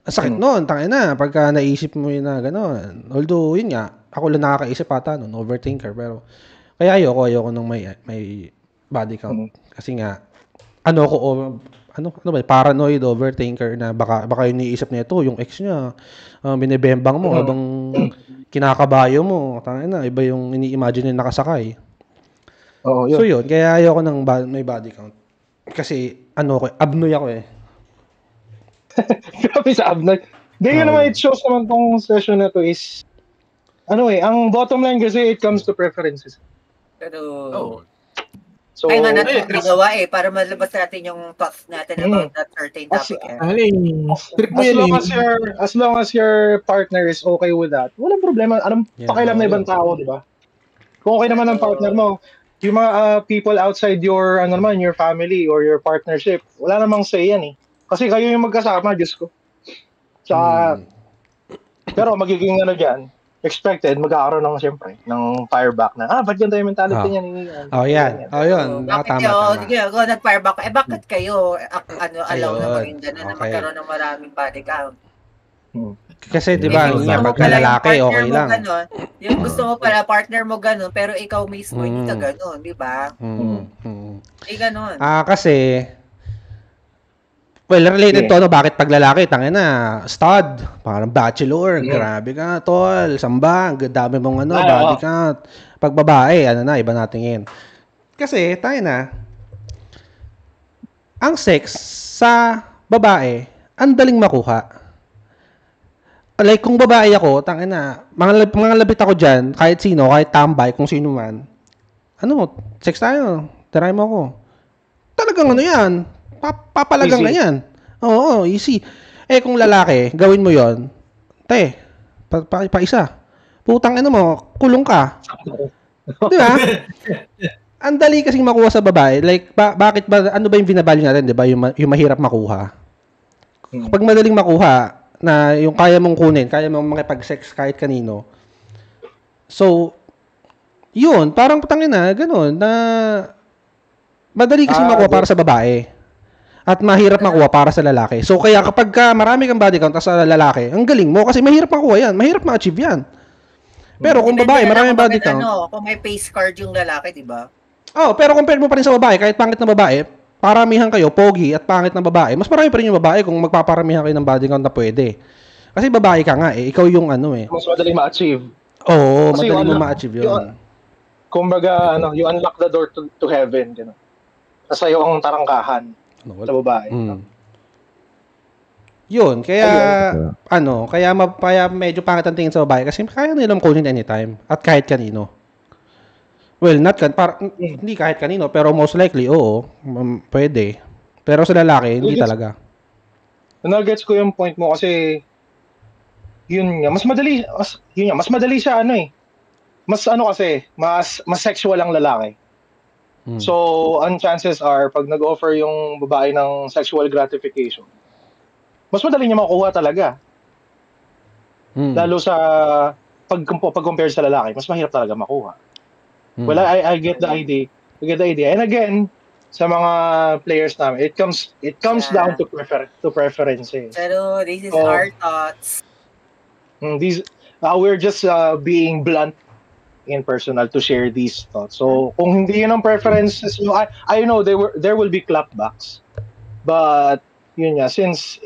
Ang sakit noon, tangin na pagka naisip mo yun na gano'n. Although yun nga, ako lang nakakaisip ata noon, overthinker, pero kaya ayoko nang may body count kasi nga ano ba, paranoid overthinker na baka yung iniisip niya ito, yung ex niya, binebembang mo habang kinakabayo mo. Tangin na, iba yung ini-imagine niya nakasakay. Oo, So yun, kaya ayoko ng may body count. Kasi abnoy ako eh. Grabe sa abnag. Hindi yun naman, it shows naman tong session na to is, ang bottom line kasi it comes to preferences. Pero, So, kaya nga natin ginawa para malabas natin yung thoughts natin about that certain topic. Trip mo yan as long as your partner is okay with that, walang problema. Anong pakialam na ibang tao, di ba? Kung okay naman ang partner mo, yung mga people outside your your family or your partnership, wala namang say yan eh. Kasi kayo yung magkasama, Diyos ko. Pero magiging dyan, expected, magkakaroon ng fireback na, ba't ganito yung mentality niya? Yun. Tama. Sige, ako nag-fireback. Bakit kayo, allow na maging gano'n na magkaroon ng maraming body count? Kasi, di ba, pagka lalaki, okay lang. Yung gusto mo pala, partner mo gano'n, pero ikaw mismo, hindi ka gano'n, di ba? Gano'n. Kasi, related to bakit pag lalaki, tangina, stud, parang bachelor, grabe ka, tol, sambang, dami mong body count. Pag babae, iba natingin. Kasi, tangina, ang sex sa babae, ang daling makuha. Like, kung babae ako, tangina, mga labit ako dyan, kahit sino, kahit tambay, kung sino man, sex tayo, try mo ako. Talagang yan, papalagang na yan. Oo, easy. Kung lalaki, gawin mo yon, pa isa. Putang mo, kulong ka. Di ba? Ang dali kasing makuha sa babae. Like, bakit ba, ano ba yung binavalue natin, di ba? Yung mahirap makuha. Pag madaling makuha, na yung kaya mong kunin, kaya mong makipag-sex kahit kanino. So, yun, parang ganun, na madali kasi makuha para sa babae. At mahirap makuha para sa lalaki. So, kaya kapag marami kang body count sa lalaki, ang galing mo kasi mahirap makuha yan. Mahirap ma-achieve yan. Pero kung babae, marami body count. Kung may face card yung lalaki, di ba? Pero compare mo pa rin sa babae, kahit pangit na babae, paramihan kayo, pogi at pangit na babae, mas marami pa rin yung babae kung magpaparamihan kayo ng body count na pwede. Kasi babae ka nga ikaw yung mas madali ma-achieve. Oo, madali mo ma-achieve yun. Kumbaga, you unlock the door to heaven, gano'n. Kasi yung tarangkahan sa babae. Yun, kaya kaya medyo pangit ang tingin sa babae kasi kaya nilang kunin anytime at kahit kanino. Well, hindi kahit kanino, pero most likely, oo, pwede. Pero sa lalaki, hindi talaga. Nagets ko yung point mo kasi mas madali siya mas sexual ang lalaki. So, ang chances are, pag nag-offer yung babae ng sexual gratification, mas madali niya makuha talaga. Lalo sa, pag-compare sa lalaki, mas mahirap talaga makuha. Well, I get the idea. And again, sa mga players namin, it comes down to preferences. Pero this is our thoughts. We're just being blunt in personal to share these thoughts. So, kung hindi yun ang preferences nyo, I know there will be clapbacks. But, yun nga, since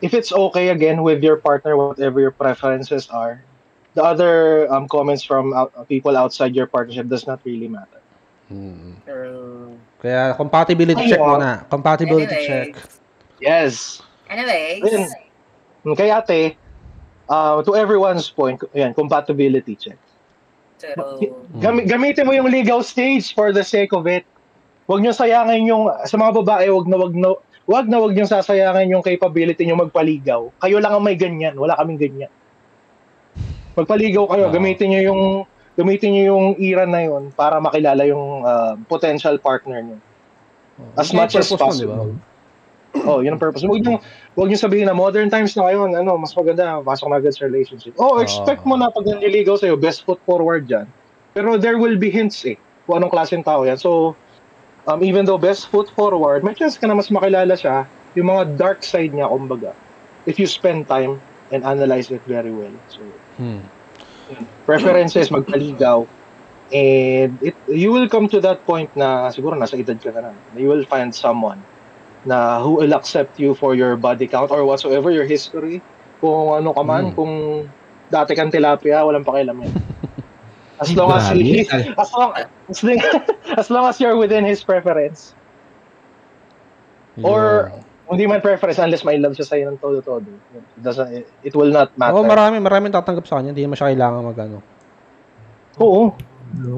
if it's okay again with your partner, whatever your preferences are, the other comments from people outside your partnership does not really matter. Kaya compatibility check muna. Compatibility check. Yes. Anyways. Kaya ate, to everyone's point, yan, compatibility check. Gamitin mo yung legal stage for the sake of it. Huwag nyo sayangin sa mga babae, wag na wag nyo sasayangin yung capability nyo magpaligaw. Kayo lang ang may ganyan, wala kaming ganyan. Magpaligaw kayo, gamitin nyo yung era na yun para makilala yung potential partner nyo. As much as possible. Yun ang purpose. Huwag nyo sabihin na modern times na ngayon, mas maganda, pasok na agad sa relationship. Expect mo na pag nanliligaw sa'yo, best foot forward dyan. Pero there will be hints kung anong klaseng tao yan. So, even though best foot forward, may chance ka na mas makilala siya, yung mga dark side niya, kumbaga, if you spend time and analyze it very well. So, preferences, magpaligaw, and you will come to that point na siguro nasa edad ka na. You will find someone na who will accept you for your body count or whatsoever your history. Kung ano ka man, kung dati kang tilapia, walang pakialam yan. As long as as long as you're within his preference. Or hindi man preference unless may love siya sa'yo ng todo-todo. It will not matter. Oo, maraming tatanggap sa kanya. Hindi naman siya kailangan magano. Oo.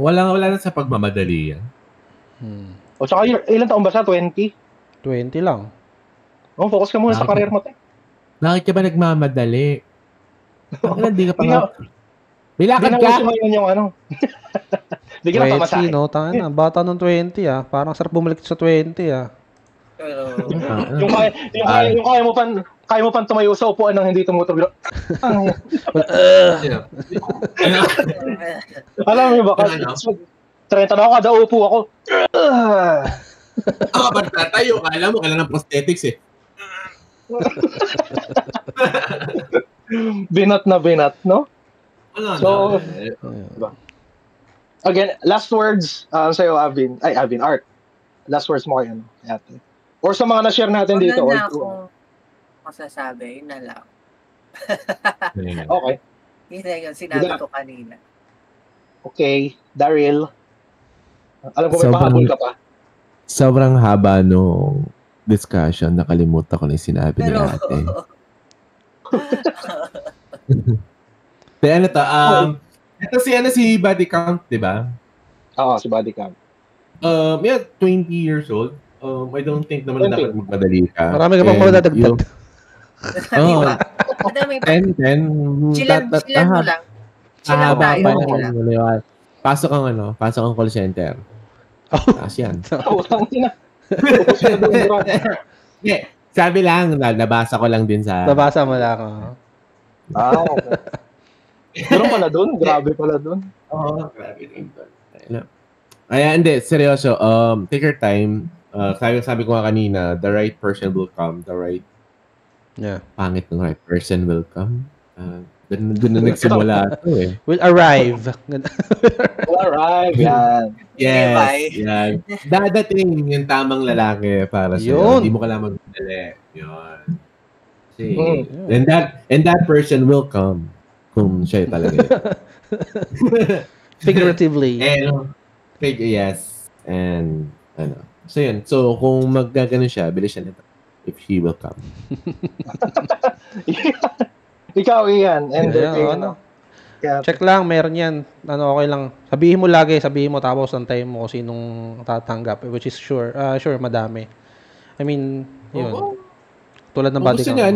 Wala na sa pagmamadali yan. O tsaka ilan taon ba siya? 20? 20 lang. Oh, focus ka muna sa career mo. Bakit ka ba nagmamadali? Hindi ka pa nga. Bilakad ka! Hindi na yun yung ano. Hindi ka na pamasahin. 20, no? Tanga na. Bata nung 20, ah. Parang sarap bumalik sa 20, ah. Yung kaya mo pang tumayo sa upuan nang hindi tumutuglo. Alam mo ba? 30 na ako, kada upo ako. Ako ba tatayo? Alam mo, kailangan ng prosthetics eh. Binat, no? So, again, last words sa'yo, Avin, Art. Last words mo kayo, ate. Or sa mga na-share natin dito. Wala na akong masasabi, yun na lang. Okay. Yun na yun, sinabi ko kanina. Okay, Daryl. Alam ko may pahabol ka pa. Sobrang haba nung discussion, nakalimutan ko na yung sinabi ni ate. Ano to? Ito si Body Count, di ba? Oo, si Body Count. 20 years old. I don't think naman dapat magmadali ka. Marami ka pang madadagdag. Oo. 10. Chilan mo lang. Chilan tayo. Pasok ang call center. Taas yan. Sabi lang, nabasa ko lang din sa... Nabasa mo lang. Okay. Meron pala dun? Grabe pala dun. Oo, grabe din dun. Ay, hindi, seryoso. Take your time. Sabi ko nga kanina, the right person will come. The right pangit ng right person will come. Doon na nagsimula ito eh. Will arrive. Will arrive, yan. Yes, yan. Dadating yung tamang lalaki para sa'yo. Hindi mo kailangan magdali. Yun. See, and that person will come kung siya talaga. Figuratively. Yes. And, so yun. So, kung magagano siya, bilis siya nito. If she will come. Ikaw, Ian. Check lang, meron yan. Okay lang. Sabihin mo tapos antayin mo kung sinong tatanggap, which is sure, madami. I mean, yun. Tulad ng body count. Gusto niya,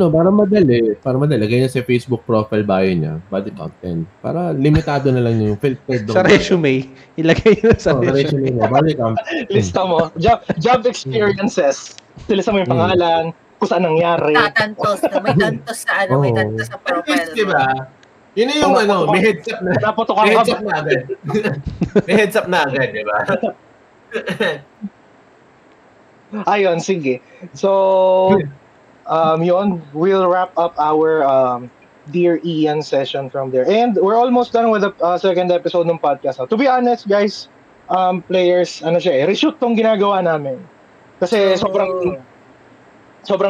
para madali. Ganyan sa Facebook profile bio niya, body count 10. Para limitado na lang yung filtered. Sa resume. Ilagay nyo sa resume. Body count. Lista mo. Job experiences. Lista mo yung pangalan, kung saan nangyari. May tantos sa profile. Diba? Yun na yung may heads up na. May heads up na agad. May heads up na agad, diba? Ayun, sige. So, yun, we'll wrap up our Dear Ian session from there. And we're almost done with the second episode ng podcast. To be honest, guys, players, reshoot tong ginagawa namin. Kasi sobrang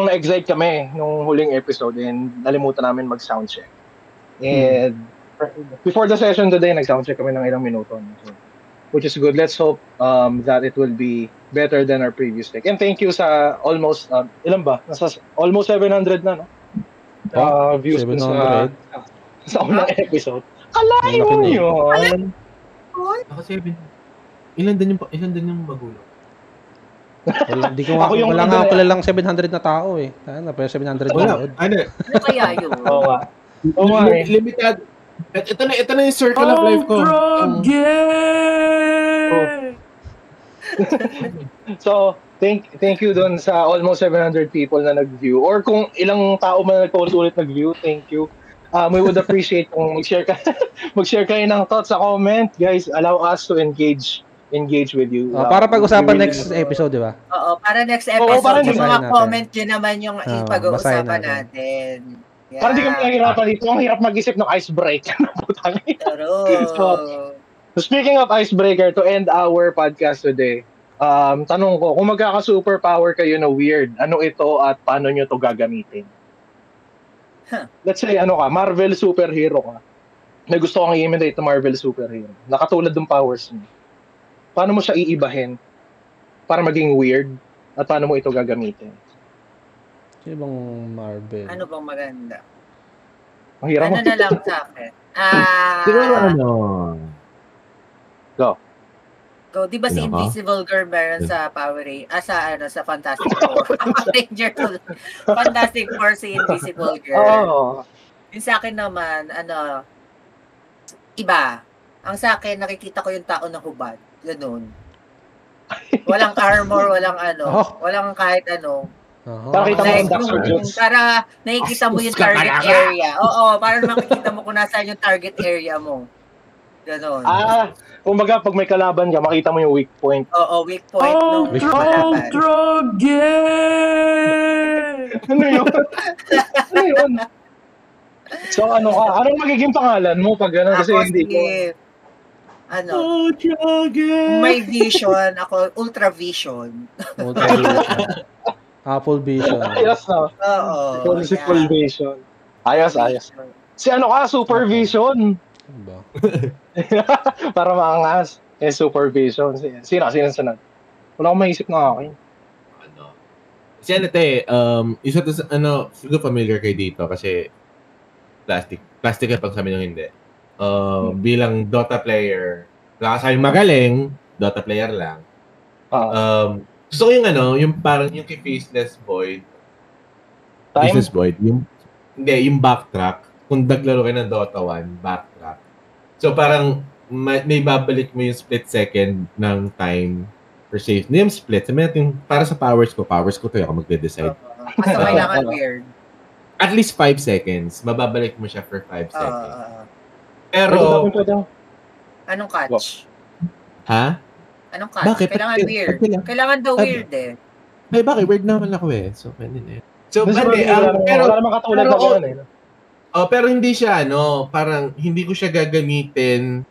na-excite kami nung huling episode and nalimutan namin mag-soundcheck. And before the session today, nag-soundcheck kami ng ilang minuto. So, which is good. Let's hope that it will be better than our previous take. And thank you sa almost, ilan ba? Nasa almost 700 na, no? Views 700. Sa unang episode. Kalahin mo yun! Ako 7. Ilan din yung magulang? Wala nga pala lang 700 na tao eh. Pero 700 na. Ano kaya yun? Limited. Ito na yung circle of life ko. So, thank you dun sa almost 700 people na nag-view. Or kung ilang tao man nagpaulit nag-view, thank you. We would appreciate kung mag-share kayo ng thoughts sa comment. Guys, allow us to engage with you. Para pag-usapan next episode, di ba? Oo, para next episode. Yung mga comment yun naman yung pag-uusapan natin. Yeah. Para di kami nahihirapan dito. Ang hirap mag-isip ng icebreaker. So, speaking of icebreaker, to end our podcast today, Tanong ko, kung magkaka-superpower kayo na weird, ano ito at paano nyo to gagamitin? Let's say, Marvel superhero ka. May gusto kang i-imitate na Marvel superhero. Nakatulad ng powers mo. Paano mo siya iibahin para maging weird at paano mo ito gagamitin? Sino bang Marvel? Ano bang maganda? Ang hirap Ano na lang sa akin? Siguro Go, di ba si Ano ka? Invisible Girl meron sa Power sa Fantastic Four? Ranger Fantastic Four si Invisible Girl. Yung sa akin naman, iba. Ang sa akin, nakikita ko yung tao na hubad. Ganun. Walang armor, walang walang kahit ano. Para kita mo ang Dr. Para nakikita mo yung target area. Oo, para makikita mo kung nasaan yung target area mo. Ganon. Kumbaga, pag may kalaban ka, makita mo yung weak point. Oo, weak point nung kalaban. Ano yun? So, anong magiging pangalan mo pag gano'n? Kasi hindi ko. May vision. Ako, Ultra Vision. Apple Vision. Ayos na. Oo. Full Vision. Ayos. Si Super Vision. Ba? Para maangas. Super Vision. Sino sunod? Wala akong maisip na akin. Kasi isa to sa, siguro familiar kayo dito kasi plastic pag sabi nyo hindi. Bilang Dota player, wala ka magaling, Dota player lang. Gusto ko yung parang yung kay Faceless Void. Faceless Void, yung backtrack. Kung naglaro kayo ng Dota 1, backtrack. So parang may babalik mo yung split second ng time for save. Yung split, sabi natin, para sa powers ko to yung ako magde-decide. Kasi kailangan weird. At least 5 seconds. Mababalik mo siya for 5 seconds. Pero, anong catch? ha? Anong catch? Bakit? Kailangan weird. Kailangan daw weird eh. Ay, bakit? Weird naman ako eh. So, pwede na yun. So, pero wala naman katulad na gano'n eh. Pero hindi siya, parang hindi ko siya gagamitin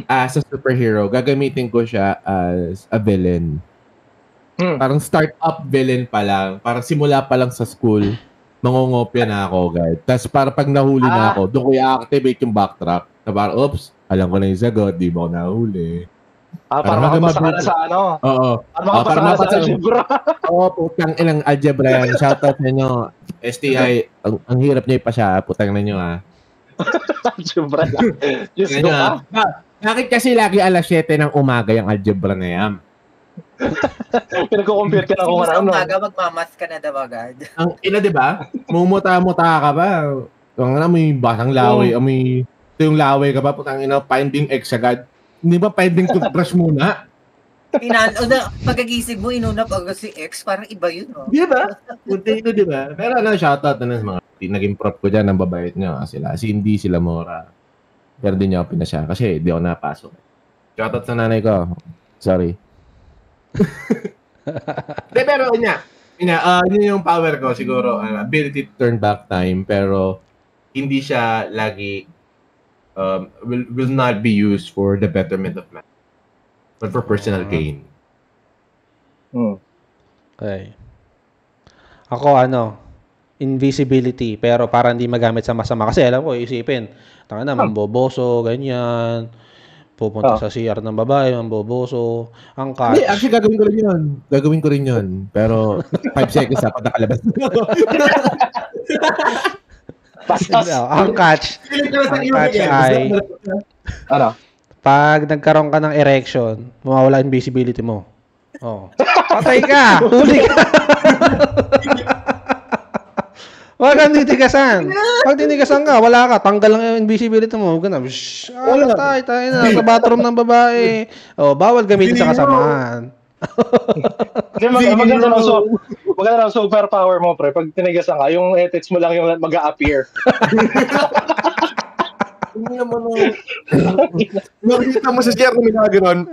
as a superhero. Gagamitin ko siya as a villain. Parang start-up villain pa lang. Parang simula pa lang sa school, mangongopya na ako, guys. Tapos para pag nahuli na ako, doon ko i-activate yung backtrack. Na parang, oops, alam ko na yung sagot, di mo ako nahuli. Para makapasa ka na sa Oo. Para makapasa ka sa algebra. Oo, putang ilang algebra yan. Shoutout sa inyo. STI, ang hirap niya ipasya. Putang na nyo, Algebra lang. Diyos ko Bakit kasi lagi alas 7 ng umaga yung algebra na yan? Pinagko-compute ka na kung ano. Umaga, magmamas ka na daw agad. Ang ina, di ba? Mumuta-muta ka ba? Kung may basang laway, ito yung laway ka ba? Putang ina, finding X agad. Hindi ba finding toothbrush muna? Pagkagising mo, inuna pag si X, parang iba yun. Di ba? Punti ito, di ba? Pero shoutout na sa mga naging prop ko dyan, ang babait nyo. Hindi sila Mora. Pero di nyo ako pinasya kasi di ako napasok. Shoutout sa nanay ko. Sorry. Pero yun yung power ko siguro. Ability to turn back time. Pero hindi siya lagi will not be used for the betterment of man. But for personal gain. Okay. Ako invisibility pero para hindi magamit sa masama kasi alam ko isipin mamboboso ganyan pupunta sa CR ng babae mamboboso ang catch. Hindi, actually gagawin ko rin yun pero 5 seconds dapat nakalabas. Ang catch ay pag nagkaroon ka ng erection mawawala invisibility mo. Patay ka! Huli ka! Wag kang titigasan. Pag tinigasan ka, wala ka. Tanggal lang yung invisibility mo. Ganun. Tayo na. Sa bathroom ng babae. Bawal gamitin sa kasamaan. Maganda lang superpower mo, pre. Pag tinigasan ka, yung ethics mo lang yung mag-a-appear. Hindi naman nakikita mo sa share kung may gano'n.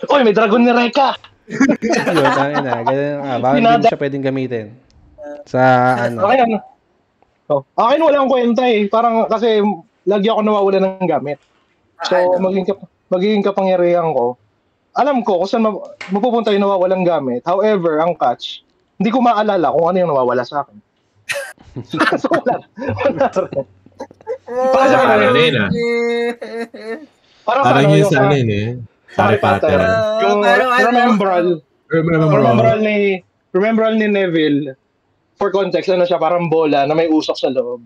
Uy, may dragon ni Reka! Yun, bawal hindi siya pwedeng gamitin. Sa Akin walang kwenta eh. Parang kasi lagi ako nawawala ng gamit. So, magiging kapangyarihan ko, alam ko kung saan mapupunta yung nawawalang gamit. However, ang catch, hindi ko maalala kung ano yung nawawala sa akin. So, wala rin. Parang yun ah. Parang yun sa anin eh. Harry Potter. Yung rememberal ni Neville, for context, ano siya, parang bola na may usok sa loob.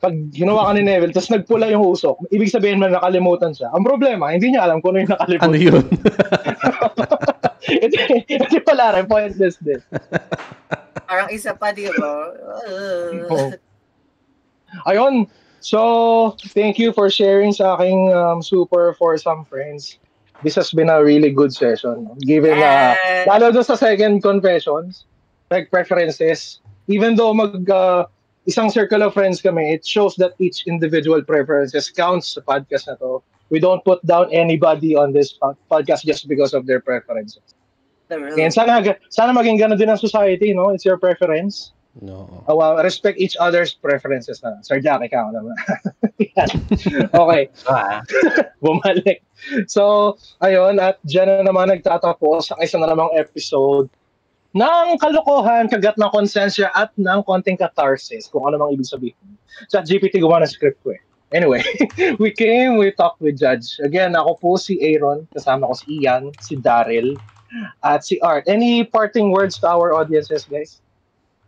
Pag hinawa ka ni Neville, tapos nagpula yung usok, ibig sabihin man nakalimutan siya. Ang problema, hindi niya alam kung ano yung nakalimutan. Ano yun? Hindi pala rin, pointless din. Parang isa pa, di ba? Ayun. So, thank you for sharing sa aking super for some friends. This has been a really good session. Given lalo doon sa second confessions, like preferences, even though isang circle of friends kami, it shows that each individual preferences counts sa podcast na to. We don't put down anybody on this podcast just because of their preferences. And sana maging ganun din ang society, no? It's your preference. No. Respect each other's preferences na. Sir Jack, ikaw naman. Okay. Bumalik. So, ayun, at dyan na naman nagtatapos ang isa na namang episode ng kalokohan, kagat ng konsensya at ng konting catharsis, kung ano mang ibig sabihin. ChatGPT gumawa ng script ko eh. Anyway, we talked with Judge. Again, ako po si Aaron, kasama ko si Ian, si Daryl, at si Art. Any parting words to our audiences, guys?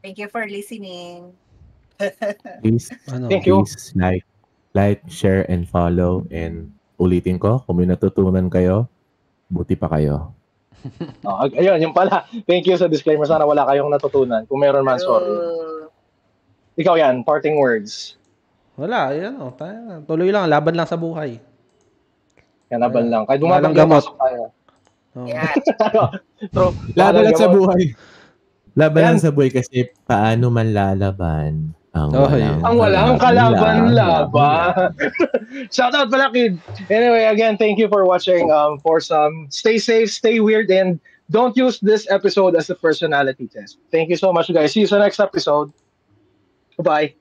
Thank you for listening. Please, Thank you. Please like, share, and follow. And ulitin ko, kung may natutunan kayo, buti pa kayo. Ayun, yung pala. Thank you sa disclaimer. Sana wala kayong natutunan. Kung meron man, sorry. Ikaw yan, parting words. Wala, yan o. Tuloy lang, laban lang sa buhay. Yan, laban lang. Kahit dumatang gamot. tayo. Oh. Yeah. Laban lang sa buhay. Laban lang sa buhay kasi paano man lalaban ang walang kalaban-laban. Shout out pala, kid. Anyway, again, thank you for watching Foursome. Stay safe, stay weird, and don't use this episode as a personality test. Thank you so much, guys. See you sa next episode. Goodbye.